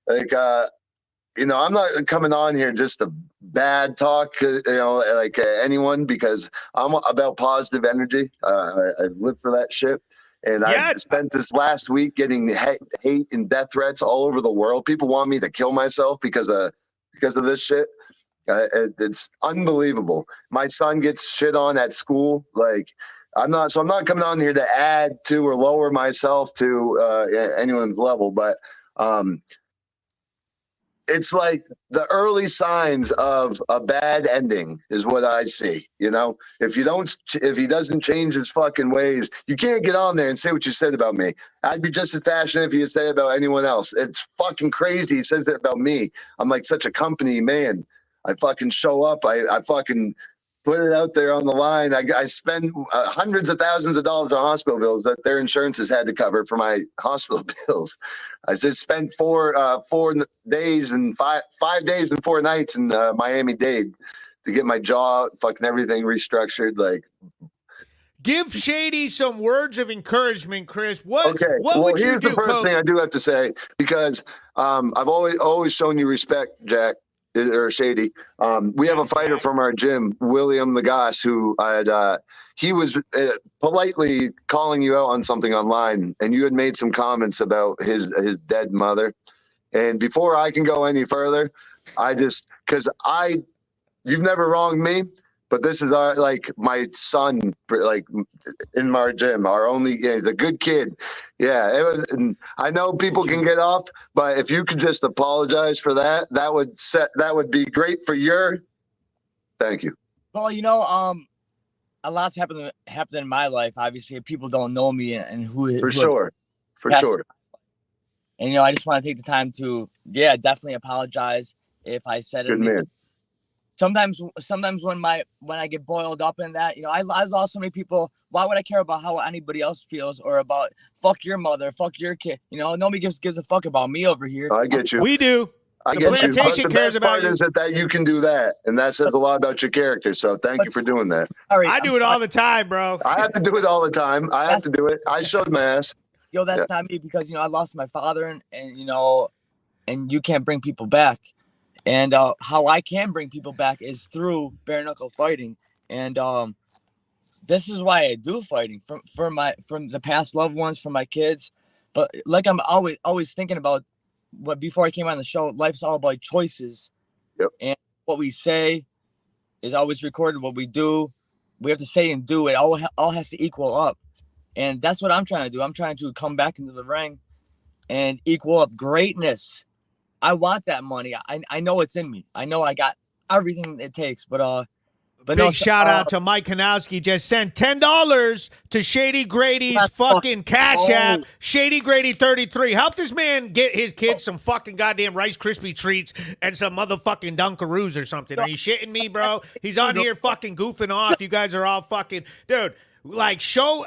like, you know, I'm not coming on here just to bad talk, you know, like anyone, because I'm about positive energy. I live for that shit. And I spent this last week getting hate and death threats all over the world. People want me to kill myself because of this shit. It's unbelievable. My son gets shit on at school. Like, I'm not coming on here to add to or lower myself to anyone's level, but it's like the early signs of a bad ending is what I see. You know, if he doesn't change his fucking ways, you can't get on there and say what you said about me. I'd be just as passionate if he had said it about anyone else. It's fucking crazy. He says it about me. I'm like such a company man. I fucking show up. I fucking put it out there on the line. I spend hundreds of thousands of dollars on hospital bills that their insurances had to cover for my hospital bills. I just spent 4 days and 5 days and 4 nights in Miami-Dade to get my jaw, fucking everything restructured. Like, give Shady some words of encouragement, Chris. What would you do? Here's the first thing I do have to say, because I've always shown you respect, Jack. Or Shady. We have a fighter from our gym, William Lagasse, who he was politely calling you out on something online, and you had made some comments about his dead mother. And before I can go any further, you've never wronged me, but this is my son, like, in our gym, he's a good kid. Yeah. And I know people can get off, but if you could just apologize for that, that would be great for thank you. Well, you know, a lot's happened in my life. Obviously, people don't know me and for sure. And, you know, I just want to take the time to, definitely apologize if I said it. Good man. Sometimes when I get boiled up in that, you know, I lost so many people. Why would I care about how anybody else feels, or about fuck your mother, fuck your kid? You know, nobody gives a fuck about me over here. I get you. We do. I get you. But the best part is that you can do that, and that says a lot about your character. So thank you for doing that. I do it all the time, bro. I have to do it all the time. I have to do it. I showed my ass. Yo, that's not me, because, you know, I lost my father, and you know, and you can't bring people back. And how I can bring people back is through bare knuckle fighting. And this is why I do fighting, from the past loved ones, from my kids. But like I'm always thinking about what, before I came on the show, life's all about choices. Yep. And what we say is always recorded. What we do, we have to say and do. It all has to equal up. And that's what I'm trying to do. I'm trying to come back into the ring and equal up greatness. I want that money. I know it's in me. I know I got everything it takes, but big shout out to Mike Kanowski. Just sent $10 to Shady Grady's fucking Cash App. Shady Grady 33. Help this man get his kids some fucking goddamn Rice Krispie treats and some motherfucking Dunkaroos or something. Are you shitting me, bro? He's on here fucking goofing off. You guys are all fucking, dude. Like, show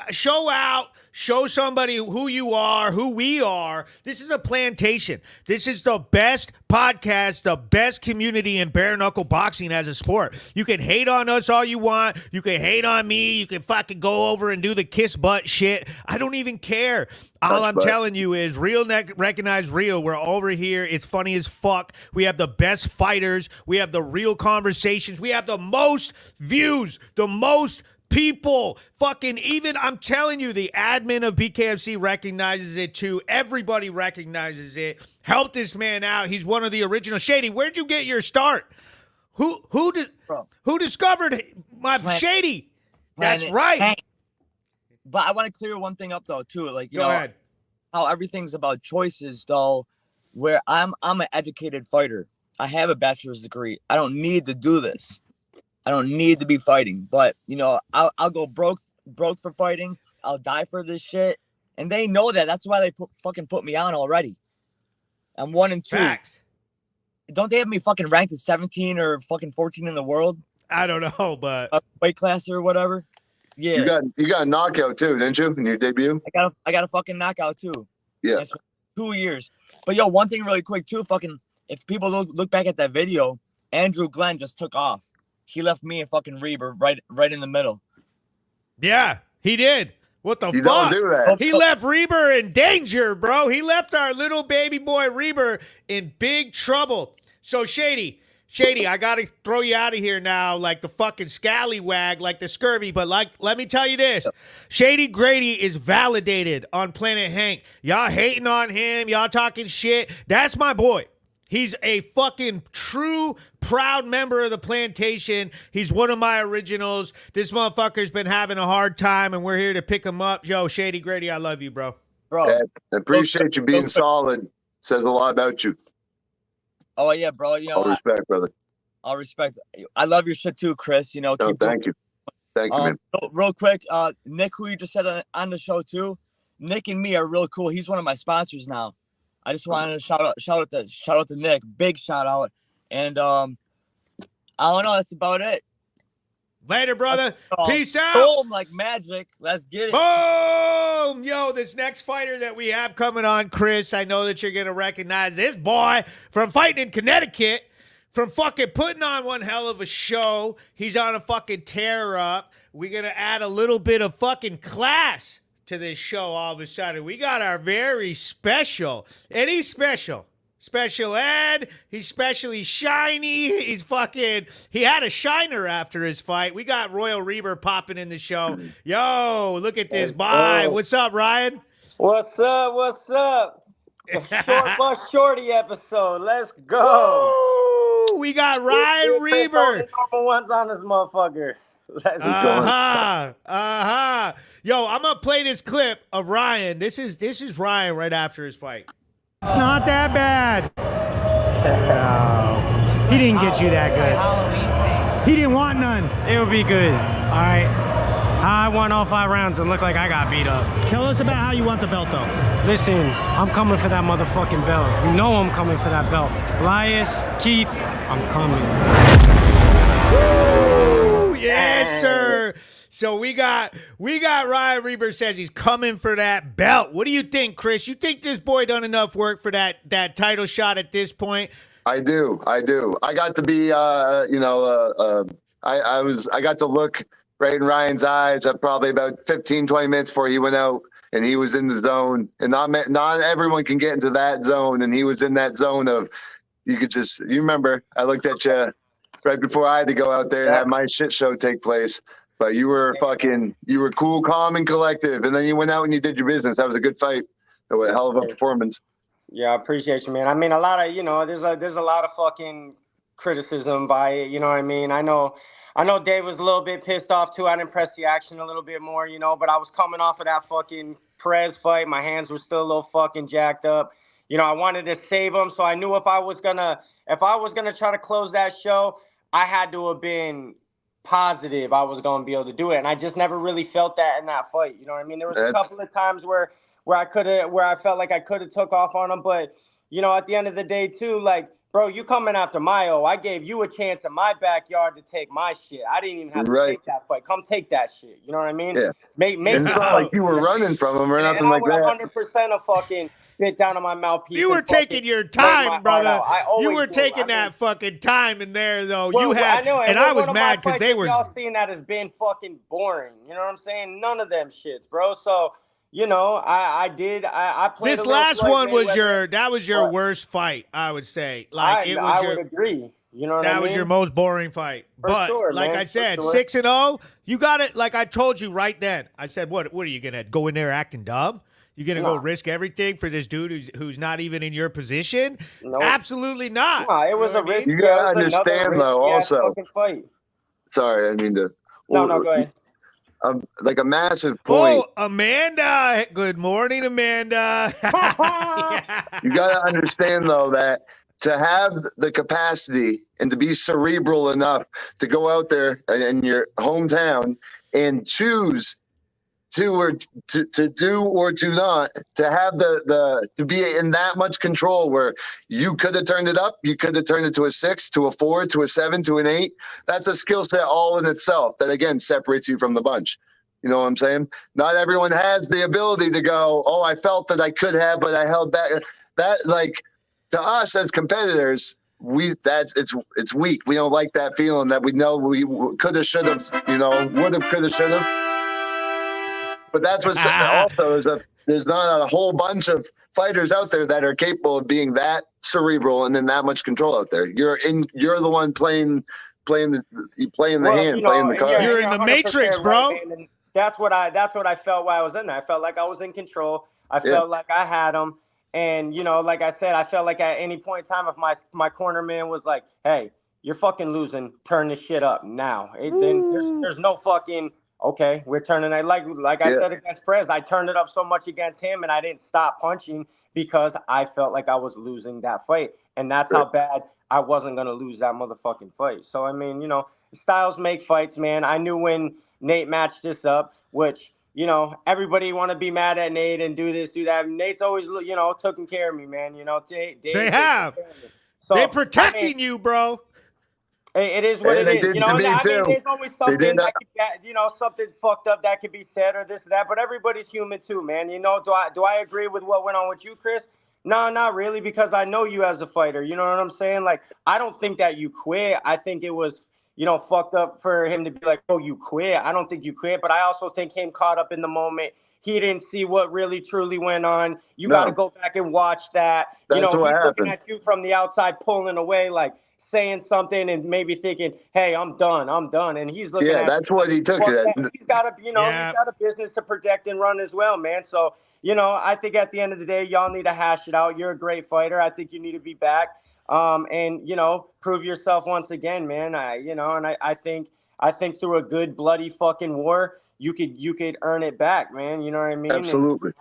out, show somebody who you are, who we are. This is a plantation. This is the best podcast, the best community in bare knuckle boxing as a sport. You can hate on us all you want. You can hate on me. You can fucking go over and do the kiss butt shit. I don't even care. All I'm telling you is real recognize real. We're over here. It's funny as fuck. We have the best fighters. We have the real conversations. We have the most views, the most people, fucking even, I'm telling you, the admin of BKFC recognizes it too. Everybody recognizes it. Help this man out. He's one of the original. Shady, where'd you get your start? Who discovered my Shady? That's right. Hank. But I want to clear one thing up though too. Like, you Go know, ahead. how everything's about choices though, where I'm an educated fighter. I have a bachelor's degree. I don't need to do this. I don't need to be fighting. But, you know, I'll go broke for fighting. I'll die for this shit. And they know that. That's why they fucking put me on already. I'm 1 and 2. Facts. Don't they have me fucking ranked at 17 or fucking 14 in the world? I don't know, but weight class or whatever. Yeah. You got a knockout too, didn't you, in your debut? I got a fucking knockout too. Yeah. That's 2 years. But yo, one thing really quick too, fucking, if people look back at that video, Andrew Glenn just took off. He left me and fucking Reber right in the middle. Yeah, he did. What the You fuck? don't do that. He left Reber in danger, bro. He left our little baby boy Reber in big trouble. So Shady, I gotta throw you out of here now, like the fucking scallywag, like the scurvy. But let me tell you this: Shady Grady is validated on Planet Hank. Y'all hating on him, y'all talking shit. That's my boy. He's a fucking true, proud member of the plantation. He's one of my originals. This motherfucker's been having a hard time, and we're here to pick him up. Yo, Shady Grady, I love you, bro. Bro. Yeah, I appreciate you being solid. Says a lot about you. Oh, yeah, bro. You know, All respect, brother. All respect. I love your shit too, Chris. You know, No, thank you. Thank you, man. Real quick, Nick, who you just said on the show too, Nick and me are real cool. He's one of my sponsors now. I just wanted to shout out to Nick. Big shout out. And I don't know, that's about it. Later, brother. Peace out. Boom, like magic. Let's get it. Boom! Yo, this next fighter that we have coming on, Chris, I know that you're going to recognize this boy from fighting in Connecticut, from fucking putting on one hell of a show. He's on a fucking tear up. We're going to add a little bit of fucking class to this show all of a sudden. We got our very special, and he's special ed. He's specially shiny. He had a shiner after his fight. We got Royal Reber popping in the show. Yo, look at this. Bye. What's up, Ryan? What's up? The Short Bus Shorty episode. Let's go. Woo! We got Ryan Reber. The normal ones on this motherfucker. Let's go. Yo, I'm gonna play this clip of Ryan. This is Ryan right after his fight. It's not that bad. No, he didn't get you that good. He didn't want none. It would be good. All right. I won all 5 rounds and looked like I got beat up. Tell us about how you want the belt, though. Listen, I'm coming for that motherfucking belt. You know I'm coming for that belt. Elias, Keith, I'm coming. Woo! Yes, sir. So we got Ryan Reber says he's coming for that belt. What do you think, Chris? You think this boy done enough work for that title shot at this point? I do. I got to be, I got to look right in Ryan's eyes at probably about 15, 20 minutes before he went out, and he was in the zone. And not everyone can get into that zone, and he was in that zone of, you remember, I looked at you right before I had to go out there and have my shit show take place. But you were cool, calm, and collective. And then you went out and you did your business. That was a good fight. A hell of a performance. Yeah, I appreciate you, man. I mean, a lot of, there's a lot of fucking criticism by it. You know what I mean? I know Dave was a little bit pissed off too. I didn't press the action a little bit more, but I was coming off of that fucking Perez fight. My hands were still a little fucking jacked up. I wanted to save them. So I knew if I was gonna try to close that show, I had to have been positive I was going to be able to do it, and I just never really felt that in that fight. You know what I mean? There was a couple of times where I felt like I could have took off on him, but at the end of the day too, like, bro, you coming after Mayo, I gave you a chance in my backyard to take my shit. I didn't even have to take that fight. Come take that shit. You know what I mean? Yeah. Make it's not like you were running from him or nothing like that. 100% of fucking spit down on my mouthpiece. You were taking your time, brother. You were taking that fucking time in there, though. Well, I was mad because they were. Y'all seeing that as being fucking boring. You know what I'm saying? None of them shits, bro. So I played. This last one was your worst fight, I would say. Like I would agree. You know what That I mean? was your most boring fight. For But sure, like man, I said, for sure. 6-0, you got it. Like I told you right then. I said, what are you going to go in there acting dumb? You're going to go risk everything for this dude who's not even in your position? Nope. Absolutely not. No, it was know a what I risk. mean? You Yeah, it gotta was another understand though. risky-ass Also, fucking fight. sorry, I mean to. No, go ahead. Like a massive point. Oh, Amanda. Good morning, Amanda. Yeah. You got to understand, though, that to have the capacity and to be cerebral enough to go out there in your hometown and choose to do or to not, to have to be in that much control where you could have turned it up, you could have turned it to a 6, to a 4, to a 7, to an 8. That's a skill set all in itself that, again, separates you from the bunch. You know what I'm saying? Not everyone has the ability to go, oh, I felt that I could have, but I held back. That, like, to us as competitors, it's weak. We don't like that feeling that we know we could have, should have, would have, could have, should have. But that's what's also there's not a whole bunch of fighters out there that are capable of being that cerebral and then that much control out there. You're the one playing the card. You're in the matrix, bro. Right, man. That's what I felt while I was in there. I felt like I was in control. I felt like I had him. And, like I said, I felt like at any point in time, if my corner man was like, hey, you're fucking losing, turn this shit up now. Then there's no fucking, okay, we're turning it. Like I said against Prez, I turned it up so much against him and I didn't stop punching because I felt like I was losing that fight. And that's how bad I wasn't going to lose that motherfucking fight. So, I mean, styles make fights, man. I knew when Nate matched this up, which, everybody want to be mad at Nate and do this, do that. Nate's always, taking care of me, man. They have. So, they're protecting you, bro. It is what it is. There's always something something fucked up that could be said or this or that, but everybody's human too, man. Do I agree with what went on with you, Chris? No, not really, because I know you as a fighter. You know what I'm saying? Like, I don't think that you quit. I think it was, fucked up for him to be like, oh, you quit. I don't think you quit, but I also think him caught up in the moment. He didn't see what really truly went on. You got to go back and watch that. That's what happened. Looking at you from the outside, pulling away, like saying something and maybe thinking, hey, I'm done. And he's looking at that's what he took it. He's got a, he's got a business to protect and run as well, man. So, I think at the end of the day, y'all need to hash it out. You're a great fighter. I think you need to be back. And prove yourself once again, man. I think through a good bloody fucking war, you could earn it back, man. You know what I mean? Absolutely.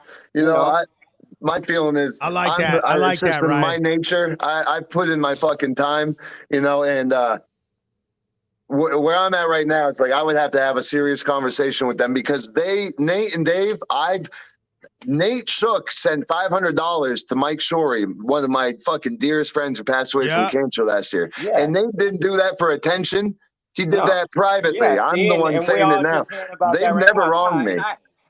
My feeling is I like that. I like that, Ryan. Right? My nature. I put in my fucking time, and where I'm at right now, it's like I would have to have a serious conversation with them because Nate and Dave, Nate Shook sent $500 to Mike Shorey, one of my fucking dearest friends who passed away from cancer last year. Yeah. And Nate didn't do that for attention. He did that privately. Yeah, I'm the one saying it now. They've never wronged me.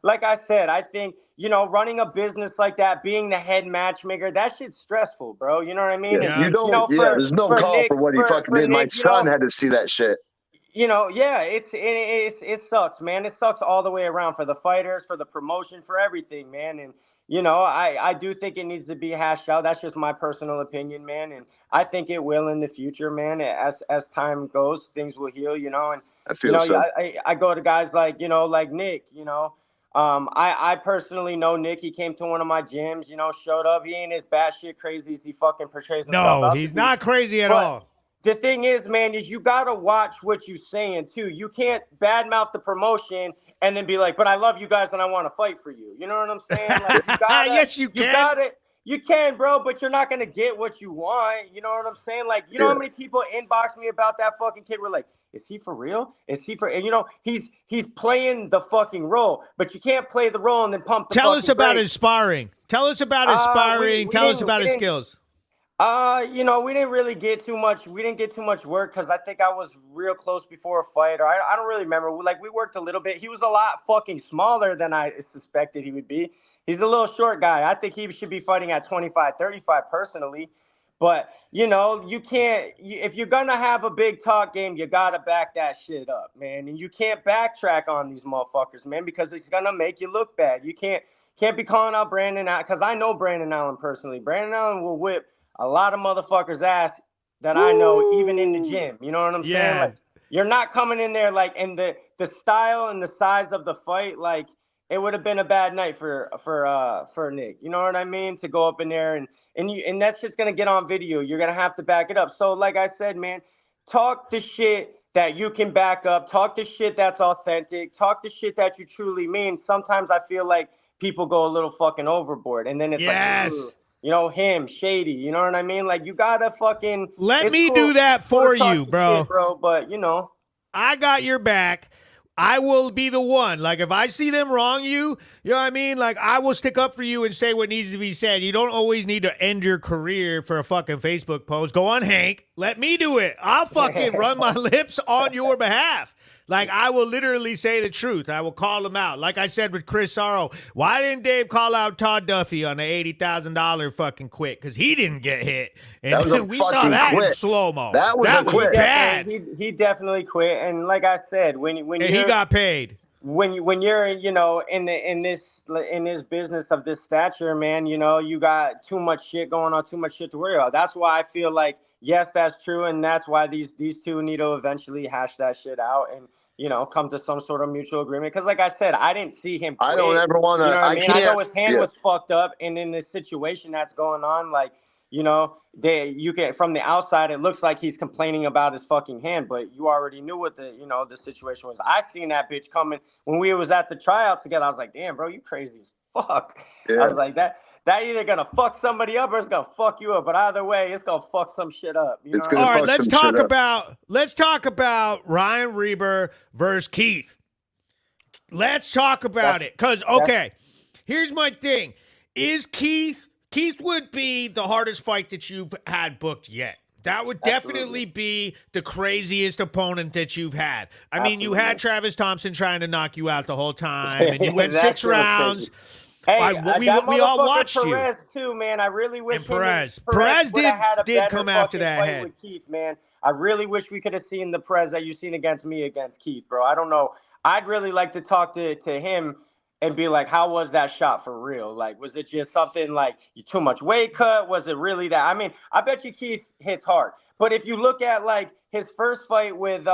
Like I said, I think, running a business like that, being the head matchmaker, that shit's stressful, bro. You know what I mean? Yeah. There's no call Nick, for what he fucking did. My son had to see that shit. It sucks, man. It sucks all the way around for the fighters, for the promotion, for everything, man. And, I do think it needs to be hashed out. That's just my personal opinion, man. And I think it will in the future, man. As time goes, things will heal, and I feel so. I go to guys like, like Nick, I personally know Nick. He came to one of my gyms, showed up. He ain't as batshit crazy as he fucking portrays himself. No, he's not crazy at all. The thing is, man, is you got to watch what you're saying, too. You can't badmouth the promotion and then be like, but I love you guys and I want to fight for you. You know what I'm saying? Like, you gotta, yes, you can. You can, bro, but you're not going to get what you want. You know what I'm saying? Like, you know how many people inboxed me about that fucking kid? We're like, is he for real? Is he for, and he's playing the fucking role, but you can't play the role and then pump the Tell us about brakes. his sparring. Tell us about his sparring. Tell us about his skills. We didn't really get too much. We didn't get too much work because I think I was real close before a fight, or I don't really remember. We worked a little bit. He was a lot fucking smaller than I suspected he would be. He's a little short guy. I think he should be fighting at 25, 35 personally. But, you can't, if you're going to have a big talk game, you got to back that shit up, man. And you can't backtrack on these motherfuckers, man, because it's going to make you look bad. You can't be calling out Brandon out because I know Brandon Allen personally. Brandon Allen will whip a lot of motherfuckers' ass that I know, even in the gym. You know what I'm saying? Yeah. Like, you're not coming in there like, and the style and the size of the fight, like, it would have been a bad night for Nick. You know what I mean? To go up in there and that's just gonna get on video. You're gonna have to back it up. So, like I said, man, talk the shit that you can back up. Talk the shit that's authentic. Talk the shit that you truly mean. Sometimes I feel like people go a little fucking overboard, and then it's like, ooh, you know, him, Shady. You know what I mean? Like, you gotta fucking let me cool, do that for you, bro. Shit, bro. But you know, I got your back. I will be the one. Like, if I see them wrong you know what I mean? Like, I will stick up for you and say what needs to be said. You don't always need to end your career for a fucking Facebook post. Go on, Hank. Let me do it. I'll fucking run my lips on your behalf. Like, I will literally say the truth. I will call him out. Like I said with Chris Sarro, why didn't Dave call out Todd Duffy on the $80,000 fucking quit? Because he didn't get hit. And that was we saw that in slow-mo. That was bad. He definitely quit. And like I said, when he got paid. When you're, you know, in this business of this stature, man, you know, you got too much shit going on, too much shit to worry about. That's why I feel like, yes, that's true, and that's why these two need to eventually hash that shit out and, you know, come to some sort of mutual agreement. Because, like I said, I didn't see him quit. I don't ever want to. You know what I mean? I know his hand was fucked up, and in this situation that's going on, like, you know, you get from the outside, it looks like he's complaining about his fucking hand, but you already knew what the situation was. I seen that bitch coming when we was at the tryouts together. I was like, damn, bro, you crazy as fuck. Yeah. I was like, that either gonna fuck somebody up or it's gonna fuck you up. But either way, it's gonna fuck some shit up. You know? All right, let's talk about Ryan Reber versus Keith. Let's talk about it. Because, okay, here's my thing. Is Keith would be the hardest fight that you've had booked yet. That would definitely be the craziest opponent that you've had. I mean, you had Travis Thompson trying to knock you out the whole time, and you went 6 rounds. Hey, we all watched Perez too, man. I really wish and Perez did come after that fight head. With Keith, man. I really wish we could have seen the Perez that you've seen against me against Keith, bro. I don't know. I'd really like to talk to him and be like, how was that shot for real? Like, was it just something like you too much weight cut? Was it really that? I mean, I bet you Keith hits hard. But if you look at like his first fight with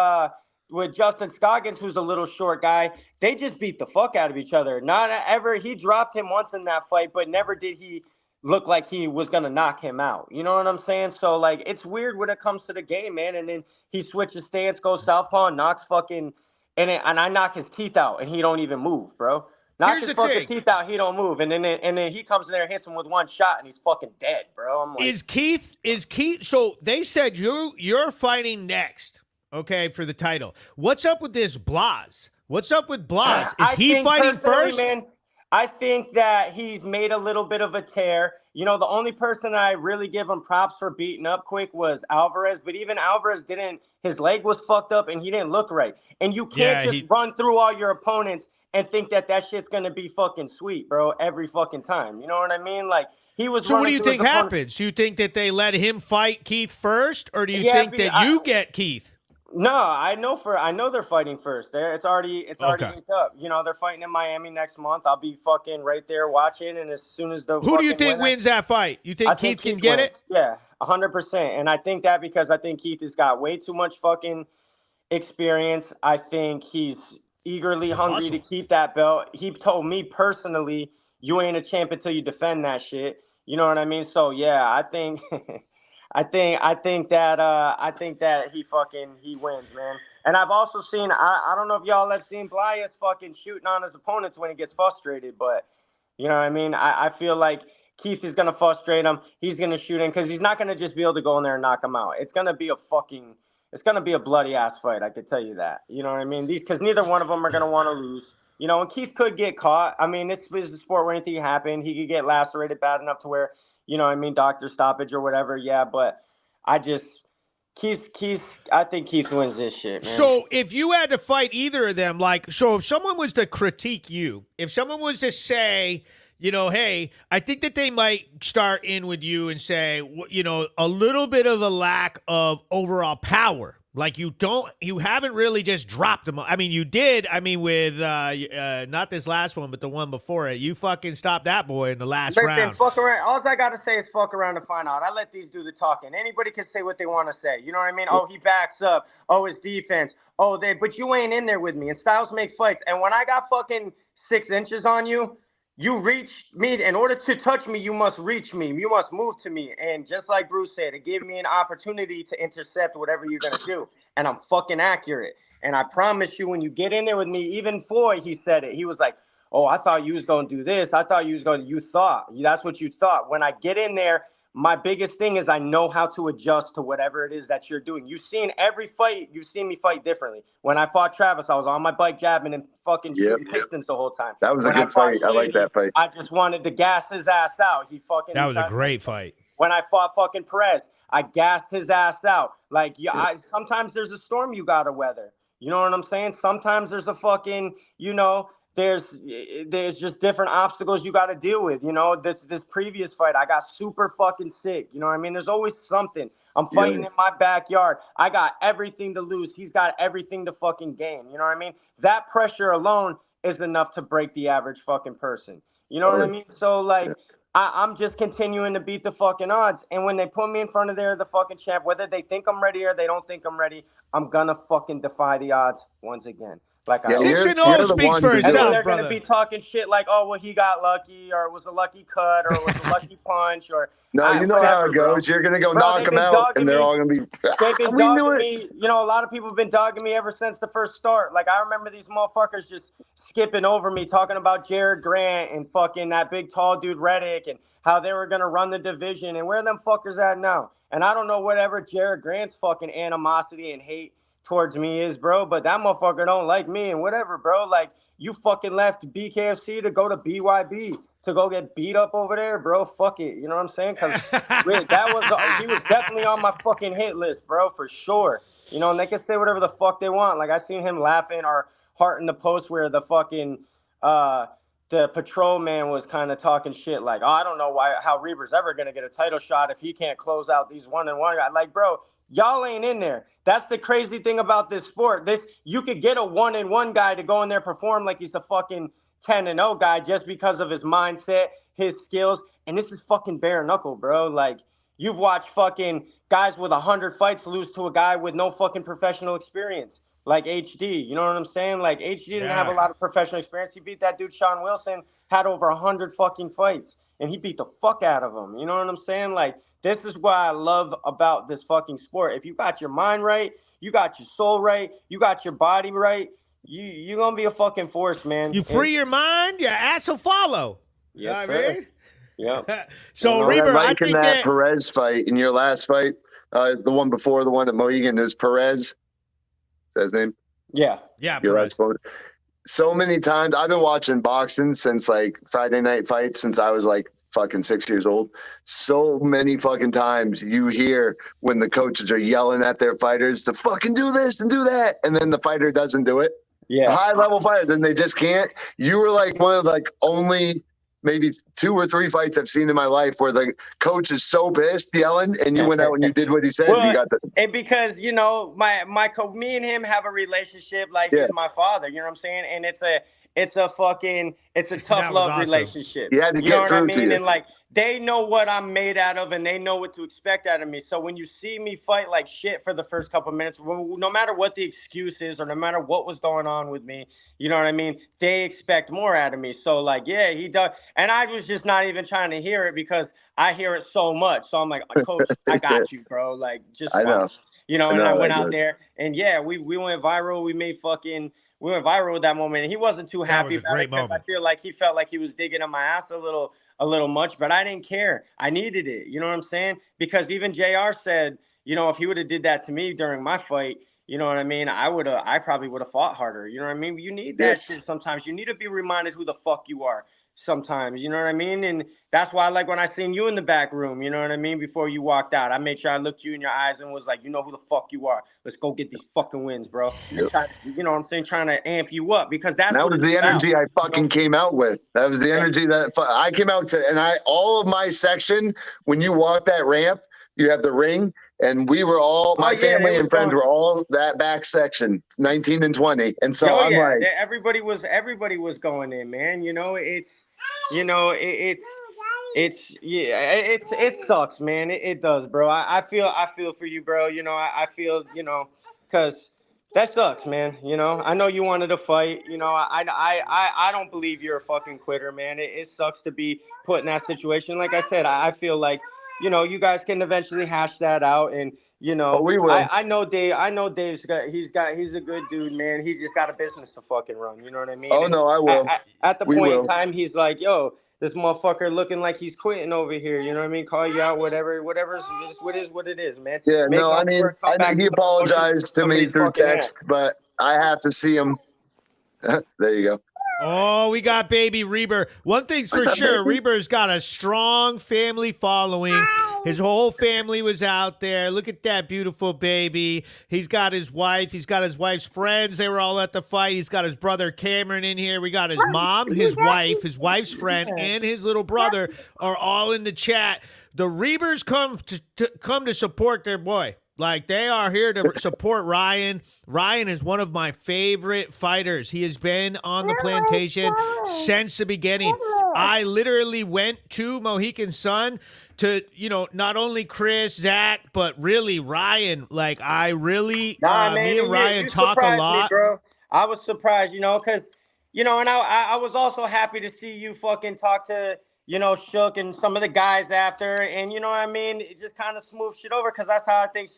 Justin Scoggins, who's a little short guy, they just beat the fuck out of each other. Not ever. He dropped him once in that fight, but never did he look like he was going to knock him out. You know what I'm saying? So, like, it's weird when it comes to the game, man. And then he switches stance, goes southpaw, knocks fucking, and I knock his teeth out, and he don't even move, bro. Knock his fucking teeth out, he don't move, and then he comes in there and hits him with one shot, and he's fucking dead, bro. I'm like, is Keith? So they said you're fighting next, okay, for the title. What's up with this Blas? What's up with Blas? Is he fighting first? Man, I think that he's made a little bit of a tear. You know, the only person I really give him props for beating up quick was Alvarez, but even Alvarez his leg was fucked up, and he didn't look right. And you can't run through all your opponents and think that shit's going to be fucking sweet, bro, every fucking time. You know what I mean? Like, he was. So what do you think happens? Do you think that they let him fight Keith first, or do you think that you get Keith? No, I know they're fighting first. It's already linked up. You know, they're fighting in Miami next month. I'll be fucking right there watching, and as soon as who do you think wins that fight? You think Keith can get it? Yeah, 100%. And I think that because I think Keith has got way too much fucking experience. I think he's eagerly hungry to keep that belt. He told me personally, you ain't a champ until you defend that shit. You know what I mean? So yeah, I think I think that he wins, man. And I've also seen I don't know if y'all have seen Blias fucking shooting on his opponents when he gets frustrated, but you know what I mean? I feel like Keith is gonna frustrate him. He's gonna shoot him because he's not gonna just be able to go in there and knock him out. It's gonna be a bloody ass fight. I can tell you that. You know what I mean? Because neither one of them are gonna want to lose. You know, and Keith could get caught. I mean, this is the sport where anything can happen. He could get lacerated bad enough to where, you know what I mean, doctor stoppage or whatever. Yeah, but I think Keith wins this shit, man. So if you had to fight either of them, if someone was to critique you, if someone was to say, you know, hey, I think that they might start in with you and say, you know, a little bit of a lack of overall power, Like you haven't really just dropped him. I mean, you did. I mean, with not this last one, but the one before it, you fucking stopped that boy in the last round. Fuck around. All I gotta say is fuck around to find out. I let these do the talking. Anybody can say what they want to say. You know what I mean? Oh, he backs up. Oh, his defense. Oh, but you ain't in there with me. And styles make fights. And when I got fucking 6 inches on you, you reached me. In order to touch me, you must reach me. You must move to me. And just like Bruce said, it gave me an opportunity to intercept whatever you're going to do. And I'm fucking accurate. And I promise you, when you get in there with me, even Floyd, he said it. He was like, oh, I thought you was going to do this. I thought you was going to, you thought. That's what you thought. When I get in there, my biggest thing is I know how to adjust to whatever it is that you're doing. You've seen every fight. You've seen me fight differently. When I fought Travis, I was on my bike jabbing and fucking shooting pistons the whole time. That was a good fight. I like that fight. I just wanted to gas his ass out. That was a great fight. When I fought fucking Perez, I gassed his ass out. Like, sometimes there's a storm you got to weather. You know what I'm saying? Sometimes there's a fucking, there's just different obstacles you got to deal with. This previous fight, I got super fucking sick. You know what I mean? There's always something. I'm fighting in my backyard. I got everything to lose. He's got everything to fucking gain. You know what I mean? That pressure alone is enough to break the average fucking person. You know what I mean? So, like, I'm just continuing to beat the fucking odds. And when they put me in front of the fucking champ, whether they think I'm ready or they don't think I'm ready, I'm going to fucking defy the odds once again. Like 6-0 speaks for itself, they're brother. Going to be talking shit like, oh, well, he got lucky, or it was a lucky cut, or it was a lucky punch, or no, you know how it goes. Bro. You're going to go knock them out, and they're all going to be. They've been dogging me. A lot of people have been dogging me ever since the first start. Like, I remember these motherfuckers just skipping over me, talking about Jared Grant and fucking that big tall dude Reddick, and how they were going to run the division, and where them fuckers at now? And I don't know whatever Jared Grant's fucking animosity and hate towards me is, bro, but that motherfucker don't like me and whatever, bro. Like, you fucking left BKFC to go to BYB to go get beat up over there, bro. Fuck it. You know what I'm saying? Because he was definitely on my fucking hit list, bro, for sure. And they can say whatever the fuck they want. Like, I seen him laughing or heart in the post where the fucking the patrol man was kind of talking shit like, oh, I don't know how Reber's ever gonna get a title shot if he can't close out these 1-1 guys. Like, bro, y'all ain't in there. That's the crazy thing about this sport. You could get a 1-1 guy to go in there perform like he's a fucking 10-0 guy just because of his mindset, his skills, and this is fucking bare knuckle, bro. Like, you've watched fucking guys with 100 fights lose to a guy with no fucking professional experience, like HD. You know what I'm saying? Like, HD didn't have a lot of professional experience. He beat that dude Sean Wilson, had over 100 fucking fights. And he beat the fuck out of him. You know what I'm saying? Like, this is what I love about this fucking sport. If you got your mind right, you got your soul right, you got your body right, you're going to be a fucking force, man. You free your mind, your ass will follow. Yes, you know what I mean? Yep. So, Reber, I think that Perez fight, in your last fight, the one before the one at Mohegan, is Perez. Is that his name? Yeah. Yeah, your Perez. last so many times I've been watching boxing since like Friday night fights since I was like fucking 6 years old. So many fucking times you hear when the coaches are yelling at their fighters to fucking do this and do that, and then the fighter doesn't do it. Yeah, high level fighters, and they just can't. You were like one of like only maybe 2 or 3 fights I've seen in my life where the coach is so pissed yelling, and you went out and you did what he said. Well, you got the and because me and him have a relationship like he's my father. You know what I'm saying? And it's a tough love awesome. Relationship. You had to get through to you. And like they know what I'm made out of, and they know what to expect out of me. So when you see me fight like shit for the first couple of minutes, no matter what the excuse is or no matter what was going on with me, you know what I mean? They expect more out of me. So like, yeah, he does. And I was just not even trying to hear it because I hear it so much. So I'm like, Coach, I got you, bro. Like, just watch. And I went out there, and yeah, we went viral. We went viral with that moment, and he wasn't too happy about it because I feel like he felt like he was digging on my ass a little much, but I didn't care. I needed it. You know what I'm saying? Because even JR said, if he would have did that to me during my fight, you know what I mean? I probably would have fought harder. You know what I mean? You need that shit sometimes. You need to be reminded who the fuck you are sometimes. You know what I mean? And that's why, like, when I seen you in the back room, you know what I mean? Before you walked out, I made sure I looked you in your eyes and was like, you know who the fuck you are. Let's go get these fucking wins, bro. You know what I'm saying? Trying to amp you up because that was the energy I fucking came out with. That was the energy that I came out to. And all of my section, when you walk that ramp, you have the ring. and we were all my family was and friends going. were all that back section, 19 and 20, and so Oh I'm yeah, like, everybody was going in, man. You know, it sucks, man. It does, bro. I feel for you, bro. You know, I feel, because that sucks, man. You know, I know you wanted to fight. You know, I don't believe you're a fucking quitter, man. It sucks to be put in that situation. Like I said, I feel like, you guys can eventually hash that out, and oh, we will. I know Dave. I know Dave's he's a good dude, man. He just got a business to fucking run. You know what I mean? Oh And no, I will. at the We point in will. time, he's like, yo, this motherfucker looking like he's quitting over here. You know what I mean? Call you out, whatever's what it is, man. Yeah, Make no, I up mean, for it, come back he to the promotion, apologized to me somebody's through fucking text, ass. but I have to see him. There you go. Oh, we got baby Reber. One thing's for What's up, sure, baby? Reber's got a strong family following. His whole family was out there. Look at that beautiful baby. He's got his wife. He's got his wife's friends. They were all at the fight. He's got his brother Cameron in here. We got his mom, his wife's friend, and his little brother are all in the chat. The Rebers come to support their boy. Like, they are here to support Ryan. Ryan is one of my favorite fighters. He has been on the plantation since the beginning. I literally went to Mohican Sun to, not only Chris, Zach, but really Ryan. Like, I really, Man, me and Ryan you talk a surprised lot. me, bro. I was surprised, because, and I was also happy to see you fucking talk to, Shook and some of the guys after, and you know what I mean? It just kind of smooth shit over, because that's how I think,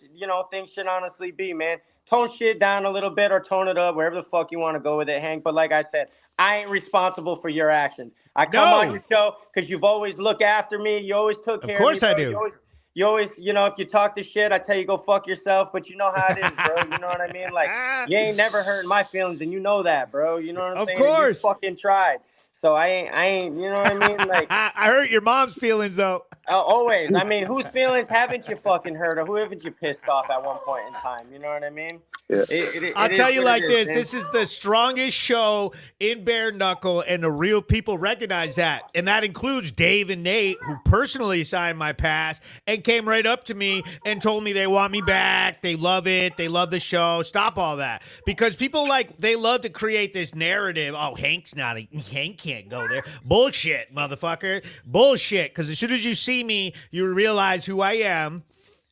things should honestly be, man. Tone shit down a little bit or tone it up, wherever the fuck you want to go with it, Hank. But like I said, I ain't responsible for your actions. I come on your show because you've always looked after me. You always took care of me. Of course I do. You always, if you talk the shit, I tell you go fuck yourself, but you know how it is, bro. You know what I mean? Like, you ain't never hurting my feelings, and you know that, bro. You know what I'm saying? Of course. You fucking tried. So I ain't, you know what I mean? Like, I hurt your mom's feelings, though. Always. I mean, whose feelings haven't you fucking hurt, or who haven't you pissed off at one point in time? You know what I mean? Yeah. I'll tell you like this. This is the strongest show in bare knuckle, and the real people recognize that. And that includes Dave and Nate, who personally signed my pass and came right up to me and told me they want me back. They love it. They love the show. Stop all that. Because people they love to create this narrative. Oh, Hank can't go there. Bullshit, motherfucker. Bullshit. Because as soon as you see me, you realize who I am,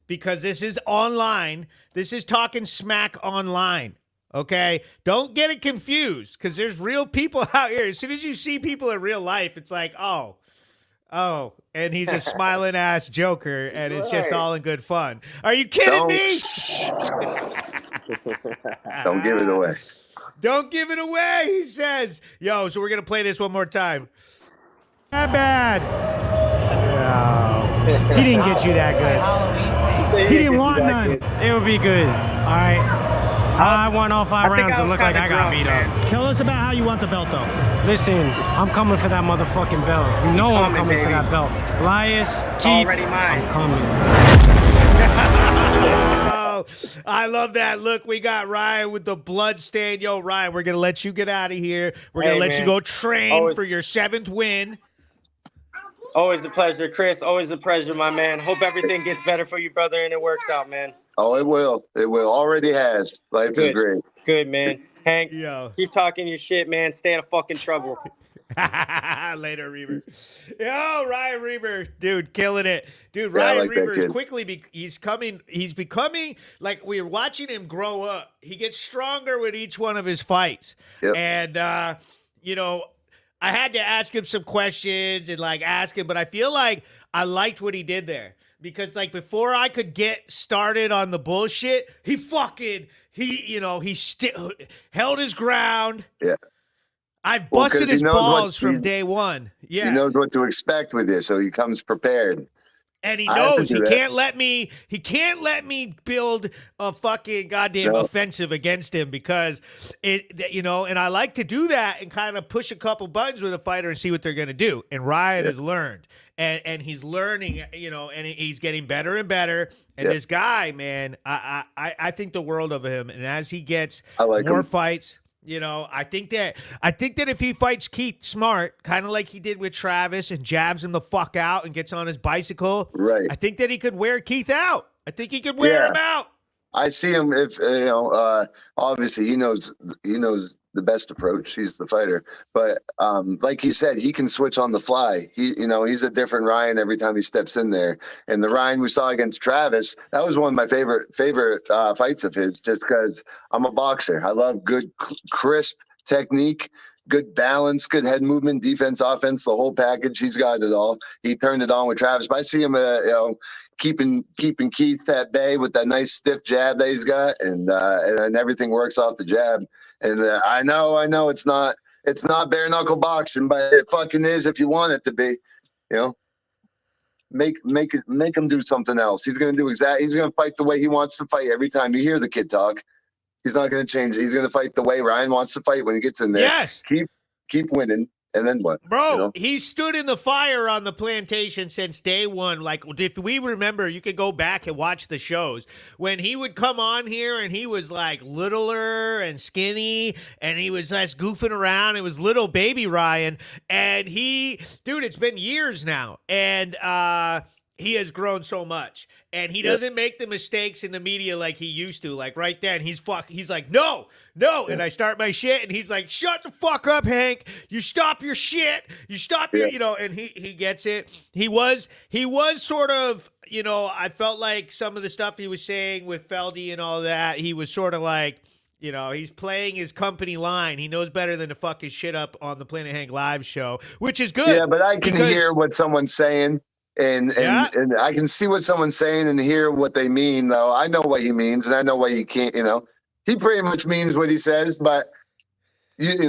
because this is online. This is talking smack online. Okay? Don't get it confused, because there's real people out here. As soon as you see people in real life, it's like, oh, and he's a smiling ass joker, and it's just all in good fun. Are you kidding me? Don't give it away. Don't give it away, he says. Yo, so we're going to play this one more time. Not bad. No. He didn't get you that good. He didn't want none. It would be good. All right. I won all 5 rounds and looked like I got beat up. Tell us about how you want the belt, though. Listen, I'm coming for that motherfucking belt. You know I'm coming for that belt. Elias, Keith, already mine. I'm coming. I love that. Look, we got Ryan with the blood stain. Yo, Ryan, we're going to let you get out of here. We're going to let you go train for your 7th win. Always a pleasure, Chris. Always a pleasure, my man. Hope everything gets better for you, brother, and it works out, man. Oh, it will. It will. Already has. Life is great. Good, man. Hank, keep talking your shit, man. Stay out of fucking trouble. Later, Reber. Yo, Ryan Reber, dude, killing it. Dude, Ryan Reber is quickly, he's becoming, like, we're watching him grow up. He gets stronger with each one of his fights. Yep. And, I had to ask him some questions and, ask him, but I feel like I liked what he did there. Because, before I could get started on the bullshit, he held his ground. Yeah. I busted his balls from day one. Yeah. He knows what to expect with this, so he comes prepared. And he knows he can't let me build a fucking goddamn offensive against him, because and I like to do that and kind of push a couple buttons with a fighter and see what they're going to do. And Ryan has learned, and he's learning, and he's getting better and better. And this guy, man, I think the world of him. And as he gets more fights, I think that if he fights Keith smart, kind of like he did with Travis, and jabs him the fuck out and gets on his bicycle, right? I think that he could wear Keith out. I think he could wear him out. I see him if obviously he knows the best approach. He's the fighter, but like you said, he can switch on the fly. He's a different Ryan every time he steps in there. And the Ryan we saw against Travis, that was one of my favorite fights of his, just because I'm a boxer. I love good crisp technique, good balance, good head movement, defense, offense, the whole package. He's got it all. He turned it on with Travis. But I see him, keeping Keith at bay with that nice stiff jab that he's got, and everything works off the jab. And I know it's not bare knuckle boxing, but it fucking is if you want it to be. Make him do something else. He's gonna do exactly. He's gonna fight the way he wants to fight every time. You hear the kid talk. He's not gonna change. He's gonna fight the way Ryan wants to fight when he gets in there. Yes. Keep winning. And then what? Bro, he stood in the fire on the plantation since day one. Like, if we remember, you could go back and watch the shows. When he would come on here and he was like littler and skinny and he was less goofing around. It was little baby Ryan. And it's been years now. And he has grown so much. And he doesn't make the mistakes in the media like he used to. Like right then, he's like, no. And I start my shit, and he's like, shut the fuck up, Hank. You stop your shit. You stop your, and he gets it. He was sort of, I felt like some of the stuff he was saying with Feldy and all that, he was sort of like, he's playing his company line. He knows better than to fuck his shit up on the Planet Hank live show, which is good. Yeah, but I can hear what someone's saying. And I can see what someone's saying and hear what they mean, though. I know what he means, and I know what he can't, He pretty much means what he says, but, yeah,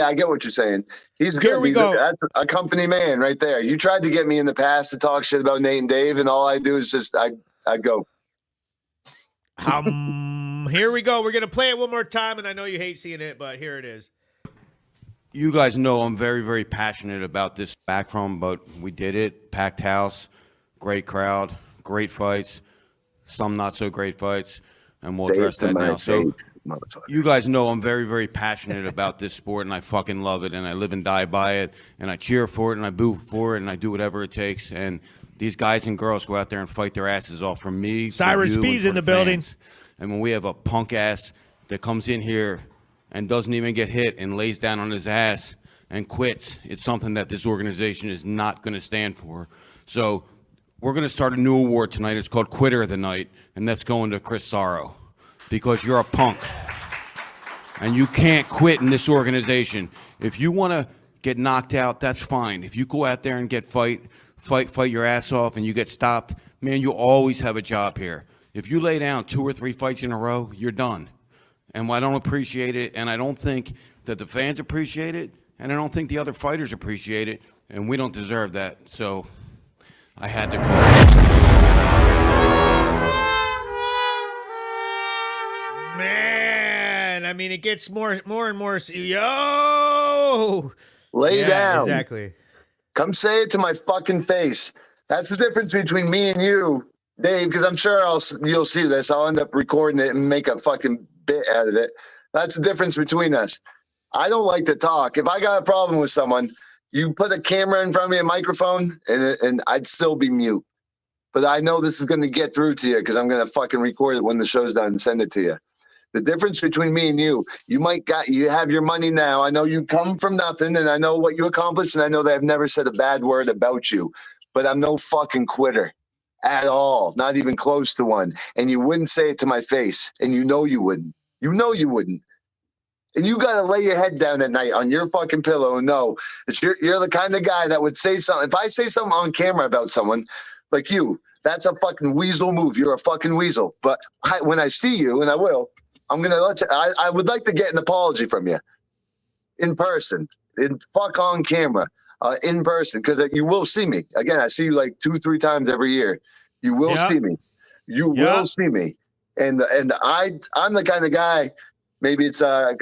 I get what you're saying. He's good. That's a company man right there. You tried to get me in the past to talk shit about Nate and Dave, and all I do is just, I go. Here we go. We're going to play it one more time, and I know you hate seeing it, but here it is. You guys know I'm very, very passionate about this back from, but we did it. Packed house, great crowd, great fights, some not so great fights, and we'll address that now. So you guys know I'm very, very passionate about this sport, and I fucking love it, and I live and die by it, and I cheer for it, and I boo for it, and I do whatever it takes. And these guys and girls go out there and fight their asses off for me. Cyrus B's in the building. And when we have a punk ass that comes in here and doesn't even get hit and lays down on his ass and quits, it's something that this organization is not going to stand for. So we're going to start a new award tonight. It's called Quitter of the Night, and that's going to Chris Sarro, because you're a punk. And you can't quit in this organization. If you want to get knocked out, that's fine. If you go out there and get fight your ass off and you get stopped, man, you always have a job here. If you lay down 2 or 3 fights in a row, you're done. And I don't appreciate it, and I don't think that the fans appreciate it, and I don't think the other fighters appreciate it, and we don't deserve that. So I had to call. Man, I mean, it gets more and more. Yo! Lay down. Exactly. Come say it to my fucking face. That's the difference between me and you, Dave, because I'm sure you'll see this. I'll end up recording it and make a fucking bit out of it. That's the difference between us. I don't like to talk. If I got a problem with someone, you put a camera in front of me, a microphone, and I'd still be mute. But I know this is going to get through to you because I'm going to fucking record it when the show's done and send it to you. The difference between me and you have your money now. I know you come from nothing, and I know what you accomplished, and I know that I've never said a bad word about you. But I'm no fucking quitter at all, not even close to one. And you wouldn't say it to my face, and you know you wouldn't. You know you wouldn't. And you got to lay your head down at night on your fucking pillow and know that you're the kind of guy that would say something. If I say something on camera about someone like you, that's a fucking weasel move. You're a fucking weasel. But when I see you, and I will, I'm going to let you, I would like to get an apology from you in person, fuck on camera, in person, because you will see me. Again, I see you like 2-3 times every year. You will see me. You will see me. And I'm the kind of guy, maybe it's I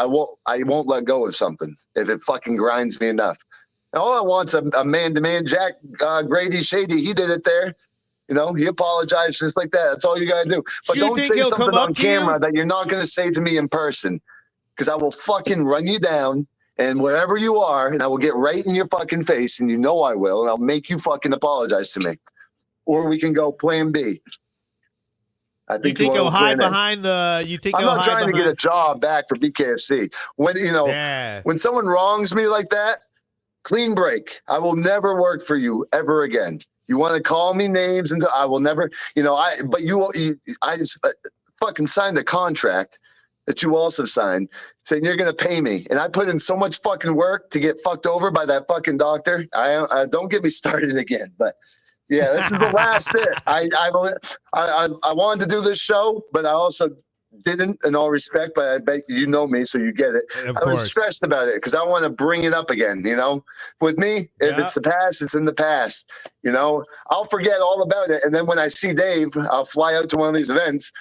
won't let go of something if it fucking grinds me enough. And all I want's a man-to-man. Jack Grady, Shady, he did it there. You know, he apologized just like that. That's all you got to do. But don't say something on camera that you're not going to say to me in person, because I will fucking run you down and wherever you are, and I will get right in your fucking face, and you know I will, and I'll make you fucking apologize to me. or we can go plan B. I think he'll hide behind the. You think I'm not trying to get a job back for BKFC. When when someone wrongs me like that, clean break. I will never work for you ever again. You want to call me names and I will never. I just fucking signed a contract that you also signed saying you're going to pay me, and I put in so much fucking work to get fucked over by that fucking doctor. I don't get me started again, but. Yeah, this is the last bit. I wanted to do this show, but I also didn't, in all respect. But I bet you know me, so you get it. I was stressed about it because I want to bring it up again. With me, if it's the past, it's in the past. I'll forget all about it, and then when I see Dave, I'll fly out to one of these events.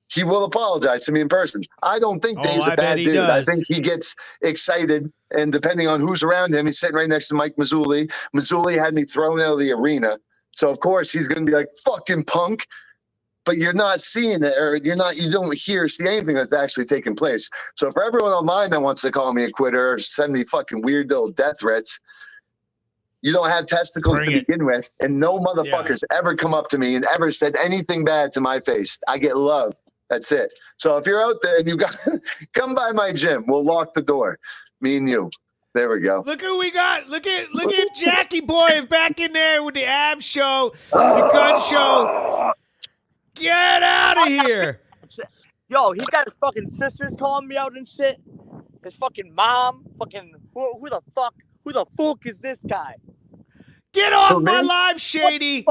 He will apologize to me in person. I don't think Dave's a bad dude. I think he gets excited, and depending on who's around him, he's sitting right next to Mike Mazzulli. Mazzulli had me thrown out of the arena. So of course he's going to be like fucking punk, but you're not seeing it, or you don't see anything that's actually taking place. So for everyone online that wants to call me a quitter or send me fucking weird little death threats, you don't have testicles to begin with, and no motherfuckers ever come up to me and ever said anything bad to my face. I get love. That's it. So if you're out there and you got come by my gym, we'll lock the door. Me and you. There we go. Look who we got. Look at Jackie Boy back in there with the ab show, the gun show. Get out of here. Yo, he got his fucking sisters calling me out and shit. His fucking mom. Fucking who the fuck is this guy? Get off my live, Shady.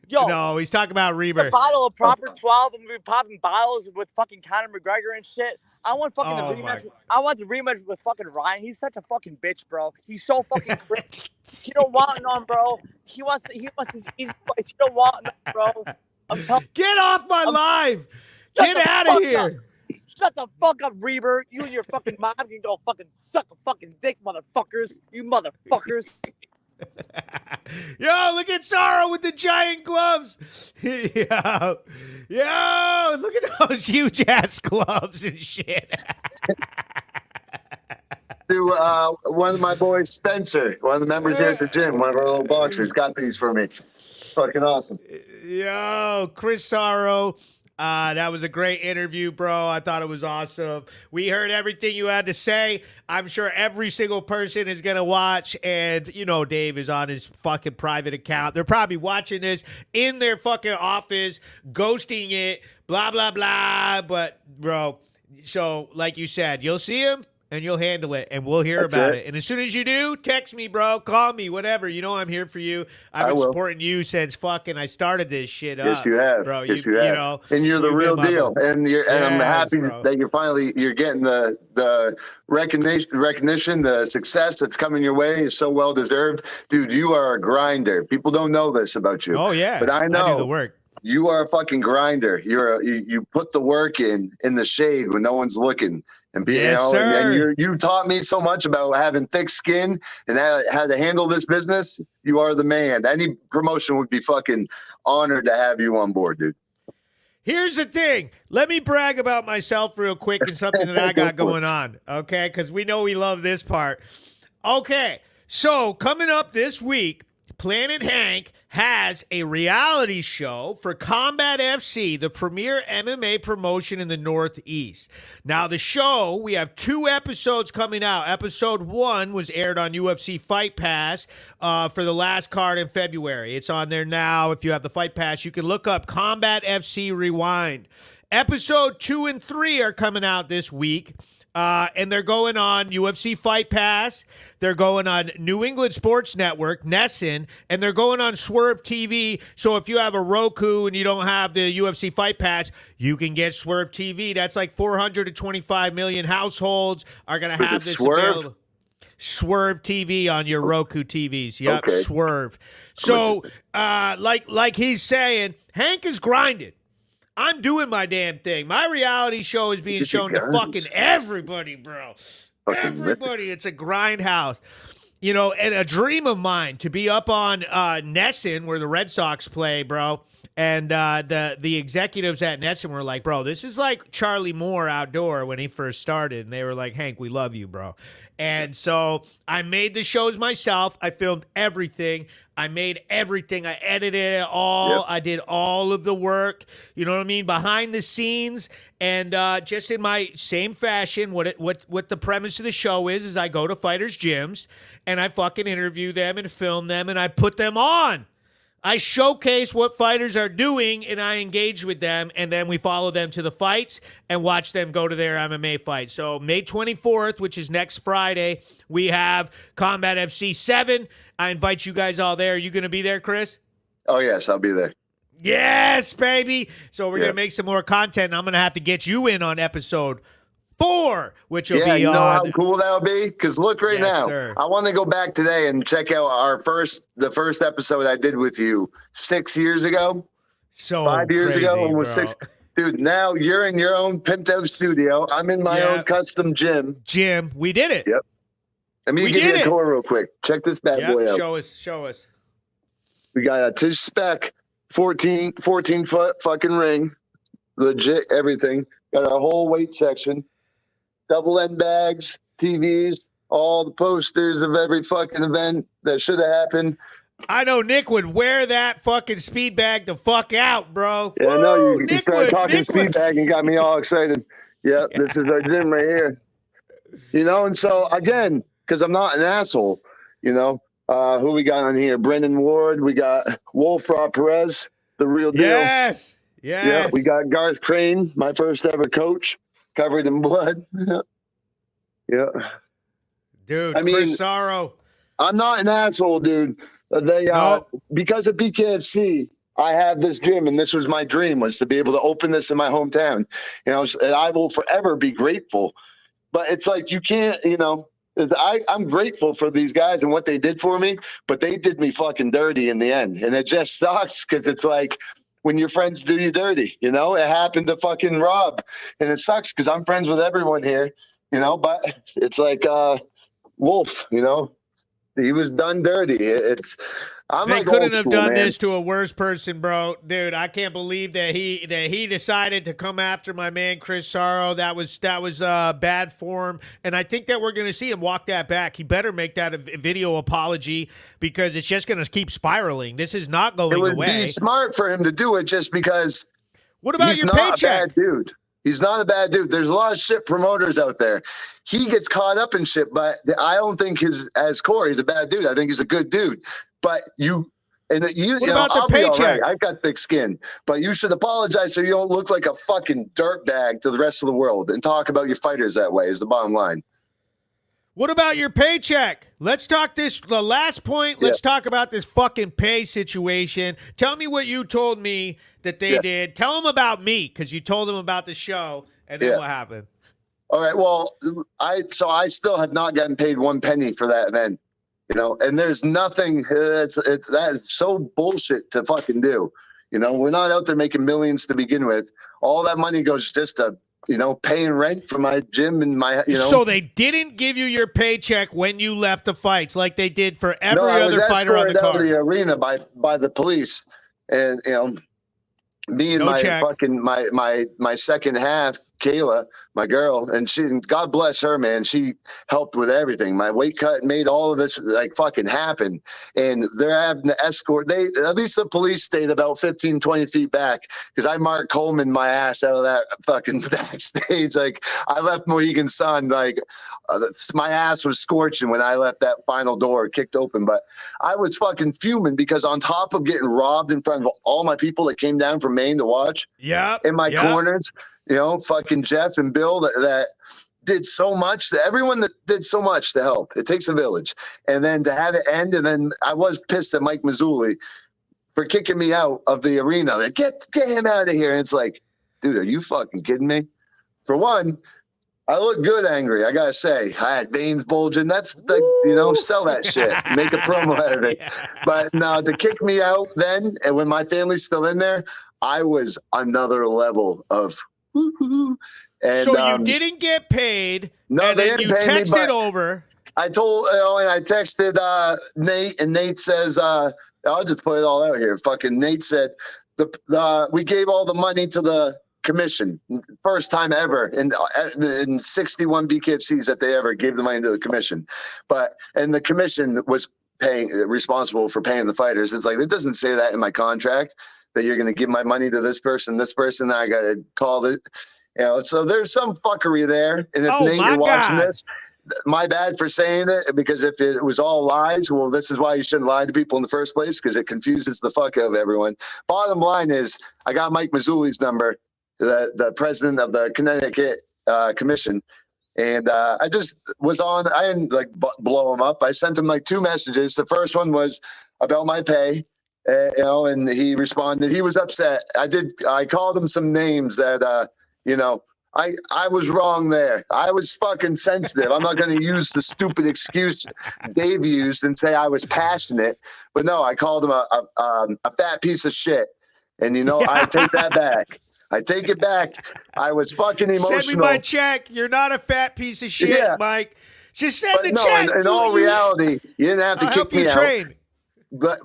Yo, no, he's talking about Reber. A bottle of Proper 12, and we're popping bottles with fucking Conor McGregor and shit. I want fucking the rematch. I want the rematch with fucking Ryan. He's such a fucking bitch, bro. He's so fucking crazy. He don't want none, bro. He wants his easy place. He don't want none, bro. I'm telling. Get off my live. Get out of here. Shut the fuck up, Reber. You and your fucking mom can go fucking suck a fucking dick, motherfuckers. You motherfuckers. Yo, look at Sarro with the giant gloves. Yo, look at those huge ass gloves and shit. To one of my boys, Spencer, one of the members here at the gym, one of our little boxers, got these for me. Fucking awesome. Yo, Chris Sarro. That was a great interview, bro. I thought it was awesome. We heard everything you had to say. I'm sure every single person is going to watch. And, Dave is on his fucking private account. They're probably watching this in their fucking office, ghosting it, blah, blah, blah. But, bro, so like you said, you'll see him and you'll handle it, and we'll hear about it. And as soon as you do, text me, bro. Call me, whatever. I'm here for you. I've been supporting you since fucking I started this shit up. Yes, you have, bro. Yes, you have. And you're the real deal. And I'm happy that you're getting the recognition, the success that's coming your way is so well deserved, dude. You are a grinder. People don't know this about you. Oh yeah, but I know I do the work. You are a fucking grinder. You put the work in the shade when no one's looking. And you taught me so much about having thick skin and how to handle this business. You are the man. Any promotion would be fucking honored to have you on board, dude. Here's the thing. Let me brag about myself real quick and something that I got going on, okay? Because we know we love this part. Okay, so coming up this week, Planet Hank has a reality show for Combat FC, the premier MMA promotion in the Northeast. Now, the show, we have 2 episodes coming out. Episode 1 was aired on UFC Fight Pass for the last card in February. It's on there now. If you have the Fight Pass, you can look up Combat FC Rewind. Episode 2 and 3 are coming out this week. And they're going on UFC Fight Pass. They're going on New England Sports Network, Nesson, and they're going on Swerve TV. So if you have a Roku and you don't have the UFC Fight Pass, you can get Swerve TV. That's like 425 million households are going to have this available. Swerve TV on your Roku TVs. Yep, okay. Swerve. So, like he's saying, Hank is grinding. I'm doing my damn thing. My reality show is being shown to fucking everybody, bro. Everybody. It's a grindhouse. And a dream of mine to be up on Nesson where the Red Sox play, bro. And the executives at Nesson were like, bro, this is like Charlie Moore outdoor when he first started. And they were like, Hank, we love you, bro. And so I made the shows myself. I filmed everything. I made everything. I edited it all. Yep. I did all of the work. You know what I mean? Behind the scenes, and just in my same fashion, what the premise of the show is I go to fighters' gyms and I fucking interview them and film them and I put them on. I showcase what fighters are doing and I engage with them, and then we follow them to the fights and watch them go to their MMA fight. So May 24th, which is next Friday, we have Combat FC 7. I invite you guys all there. Are you going to be there, Chris? Oh, yes, I'll be there. Yes, baby. So we're going to make some more content, and I'm going to have to get you in on episode 4, which will be you know on. how cool that would be? Because look now. Sir. I want to go back today and check out the first episode I did with you 6 years ago. So 5 years crazy, ago, almost bro. 6. Dude, now you're in your own pimped out studio. I'm in my own custom gym. We did it. Yep. Let me give you a tour real quick. Check this bad boy out. Show us. We got a Tish spec 14 foot fucking ring. Legit everything. Got our whole weight section. Double end bags, TVs, all the posters of every fucking event that should have happened. I know Nick would wear that fucking speed bag the fuck out, bro. Yeah, I know you Nick started talking speed bag and got me all excited. Yeah, this is our gym right here. You know, and so again, because I'm not an asshole, you know, who we got on here? Brendan Ward. We got Wolfraw Perez, the real deal. Yes. Yeah, we got Garth Crane, my first ever coach, covered in blood. Yeah. Dude, I mean, Chris Sarro. I'm not an asshole, dude. They because of BKFC, I have this gym, and this was my dream, was to be able to open this in my hometown. You know, and I will forever be grateful. But it's like you can't, you know. I'm grateful for these guys and what they did for me, but they did me fucking dirty in the end, and it just sucks because it's like when your friends do you dirty, you know. It happened to fucking Rob, and it sucks because I'm friends with everyone here, you know. But it's like Wolf, you know. He was done dirty. They couldn't have done this to a worse person, bro. Dude, I can't believe that he decided to come after my man Chris Sarro. That was bad form, and I think that we're going to see him walk that back. He better make that a video apology because it's just going to keep spiraling. This is not going away. It would be smart for him to do it just because. What about your paycheck? He's not a bad dude. He's not a bad dude. There's a lot of shit promoters out there. He gets caught up in shit, but I don't think as core, he's a bad dude. I think he's a good dude. But what about the paycheck? Right. I've got thick skin, but you should apologize so you don't look like a fucking dirtbag to the rest of the world and talk about your fighters that way is the bottom line. What about your paycheck? Let's talk the last point. Let's talk about this fucking pay situation. Tell me what you told me that they did. Tell them about me because you told them about the show, and then what happened? All right. Well, I still have not gotten paid one penny for that event, you know, and there's nothing. That is so bullshit to fucking do. You know, we're not out there making millions to begin with. All that money goes just to, you know, paying rent for my gym and my, you know. So they didn't give you your paycheck when you left the fights like they did for every other fighter on the card. I was escorted out of the arena by the police, and you know, me and my second half, Kayla, my girl, and God bless her, man. She helped with everything. My weight cut made all of this like fucking happen. And they're having to escort. At least the police stayed about 15, 20 feet back because I Mark Coleman my ass out of that fucking backstage. Like I left Mohegan Sun, like my ass was scorching when I left that final door kicked open. But I was fucking fuming because on top of getting robbed in front of all my people that came down from Maine to watch, in my corners, you know, fucking Jeff and Bill that did so much. Everyone that did so much to help. It takes a village. And then to have it end, and then I was pissed at Mike Mazzulli for kicking me out of the arena. Like, get him out of here. And it's like, dude, are you fucking kidding me? For one, I look good angry, I gotta say. I had veins bulging. That's like, you know, sell that shit. Make a promo out of it. But no, to kick me out then, and when my family's still in there, I was another level of woo-hoo. And, so you didn't get paid. No, and they then didn't you pay texted me, over. I told, and I texted Nate, and Nate says, I'll just put it all out here. Fucking Nate said, we gave all the money to the commission, first time ever in 61 BKFCs that they ever gave the money to the commission. And the commission was responsible for paying the fighters. It's like, it doesn't say that in my contract that you're going to give my money to this person, I got to call it. So there's some fuckery there. And if Nate, you're watching this, my bad for saying it, because if it was all lies, well, this is why you shouldn't lie to people in the first place, because it confuses the fuck out of everyone. Bottom line is, I got Mike Mazzulli's number, the president of the Connecticut Commission. And I just was on, I didn't like blow him up. I sent him like 2 messages. The first one was about my pay, and he responded. He was upset. I called him some names that, I was wrong there. I was fucking sensitive. I'm not going to use the stupid excuse Dave used and say I was passionate. But no, I called him a fat piece of shit. And, I take that back. I take it back. I was fucking emotional. Send me my check. You're not a fat piece of shit, Mike. Just send the check. In all reality, you didn't have to kick me out. Train. But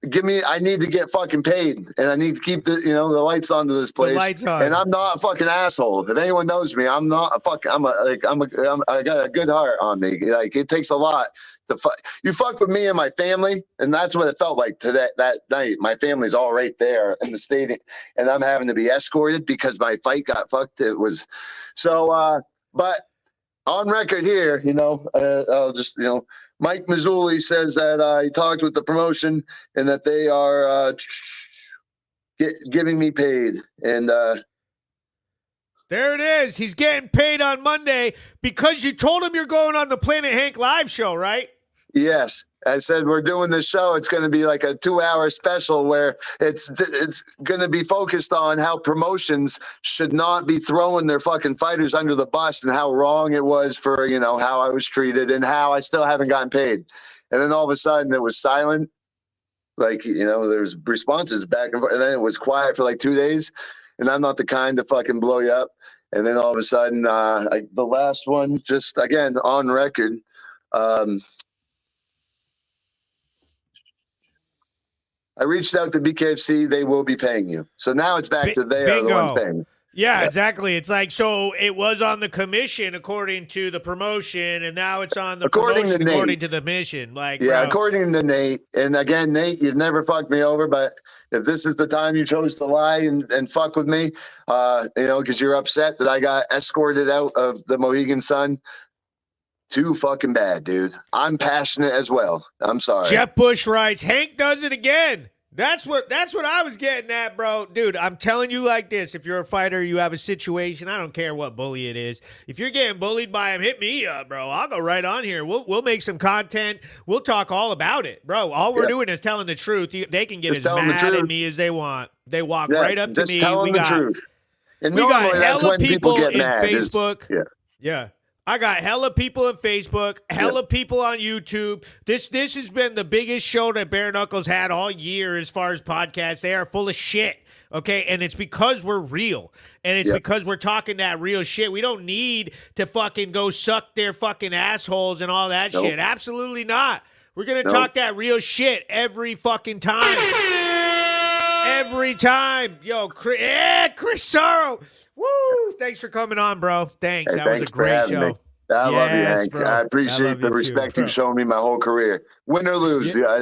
I need to get fucking paid, and I need to keep the lights on to this place. The lights on. And I'm not a fucking asshole. If anyone knows me, I'm not a fucking. I got a good heart on me. Like, it takes a lot to you fuck with me and my family, and that's what it felt like that night. My family's all right there in the stadium, and I'm having to be escorted because my fight got fucked. It was so. But on record here, I'll just Mike Mazzulli says that he talked with the promotion and that they are giving me paid. And there it is. He's getting paid on Monday because you told him you're going on the Planet Hank live show, right? Yes. I said, we're doing this show. It's going to be like a 2-hour special where it's going to be focused on how promotions should not be throwing their fucking fighters under the bus and how wrong it was for, how I was treated and how I still haven't gotten paid. And then all of a sudden it was silent. Like, there's responses back and forth. And then it was quiet for like 2 days. And I'm not the kind to fucking blow you up. And then all of a sudden, the last one, just again, on record, I reached out to BKFC. They will be paying you. So now it's back to they are the ones paying. Yeah, exactly. It's like, so it was on the commission according to the promotion, and now it's on the promotion according to the mission. Like, yeah, according to Nate. And again, Nate, you've never fucked me over, but if this is the time you chose to lie and fuck with me, because you're upset that I got escorted out of the Mohegan Sun, too fucking bad, dude. I'm passionate as well. I'm sorry. Jeff Bush writes, Hank does it again. That's what I was getting at, bro. Dude, I'm telling you like this. If you're a fighter, you have a situation, I don't care what bully it is. If you're getting bullied by him, hit me up, bro. I'll go right on here. We'll make some content. We'll talk all about it, bro. All we're doing is telling the truth. They can get as mad at me as they want. They walk right up to me. Just telling the truth. And we got hella people get in mad. Facebook. Yeah. I got hella people on Facebook, hella people on YouTube. This has been the biggest show that Bare Knuckles had all year as far as podcasts. They are full of shit, okay? And it's because we're real. And it's because we're talking that real shit. We don't need to fucking go suck their fucking assholes and all that shit. Absolutely not. We're going to talk that real shit every fucking time. Every time. Yo, Chris Sarro. Woo! Thanks for coming on, bro. Thanks. That was a great show. I love you, Hank. Bro. I appreciate the respect you've shown me my whole career. Win or lose, I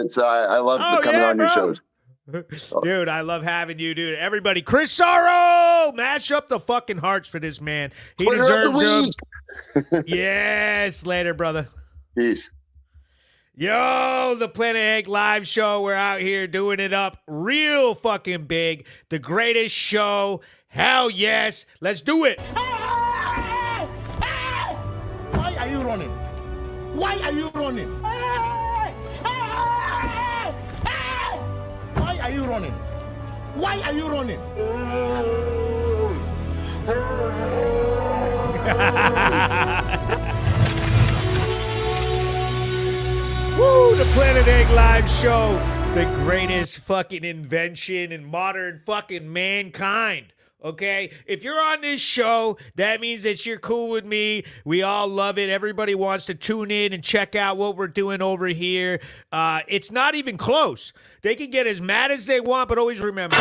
love coming on your shows. Dude, I love having you, dude. Everybody, Chris Sarro! Mash up the fucking hearts for this man. He deserves them. Yes. Later, brother. Peace. Yo, the Planet Hank live show. We're out here doing it up real fucking big. The greatest show. Hell yes. Let's do it. Why are you running? Why are you running? Why are you running? Why are you running? Woo, the Planet Hank live show. The greatest fucking invention in modern fucking mankind. Okay, if you're on this show, that means that you're cool with me. We all love it. Everybody wants to tune in and check out what we're doing over here. It's not even close. They can get as mad as they want, but always remember.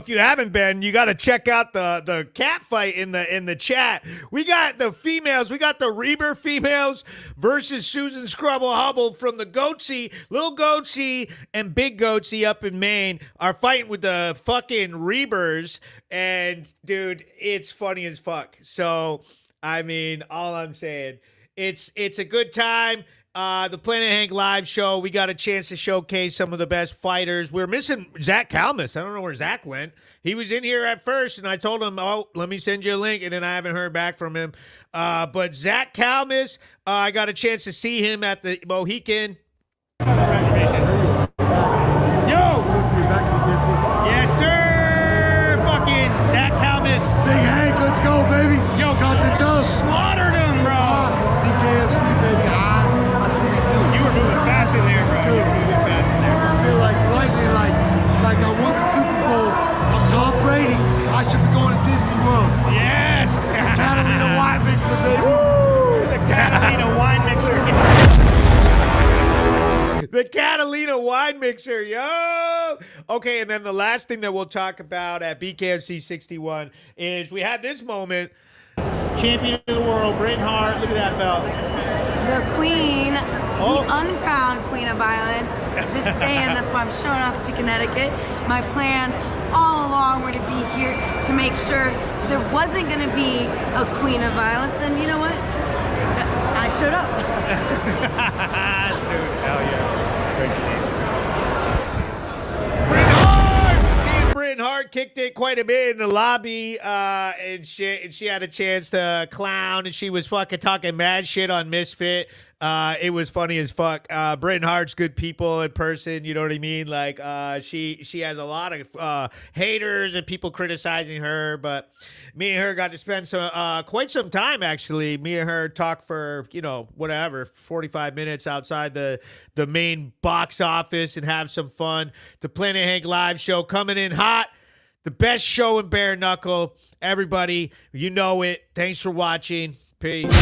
if you haven't been, you got to check out the cat fight in the chat. We got the females. We got the Reber females versus Susan Scrubble Hubble from the Goatsy. Little Goatsy and Big Goatsy up in Maine are fighting with the fucking Rebers. And, dude, it's funny as fuck. So, I mean, all I'm saying, it's a good time. The Planet Hank live show, we got a chance to showcase some of the best fighters. We're missing Zach Calmus. I don't know where Zach went. He was in here at first, and I told him, oh, let me send you a link, and then I haven't heard back from him. But Zach Calmus, I got a chance to see him at the Mohican. Yo! Yes, sir! Fucking Zach Calmus. Big Hank, let's go, baby. Yo, got the dub. Slaughtered him, bro. BKFC, baby. That's what we do. You were moving fast in there, bro. You were moving fast in there. I feel like lightning, like I won the Super Bowl. I'm Tom Brady. I should be going to Disney World. Yes. The Catalina wine mixer, baby. Woo! The Catalina wine mixer. The Catalina wine mixer, yo. Okay, and then the last thing that we'll talk about at BKFC 61 is we had this moment. Champion of the world, Britain Hart. Look at that belt. The queen, the uncrowned queen of violence. Just saying, that's why I'm showing up to Connecticut. My plans all along were to be here to make sure there wasn't going to be a queen of violence. And you know what? I showed up. Dude, hell yeah. Great to see you. Britain Hart kicked it quite a bit in the lobby, and she had a chance to clown, and she was fucking talking mad shit on Misfit. It was funny as fuck. Britain Hart's good people in person, you know what I mean? Like, she has a lot of haters and people criticizing her, but me and her got to spend quite some time, actually. Me and her talked for, 45 minutes outside the main box office and have some fun. The Planet Hank live show coming in hot. The best show in bare knuckle. Everybody, you know it. Thanks for watching. Peace.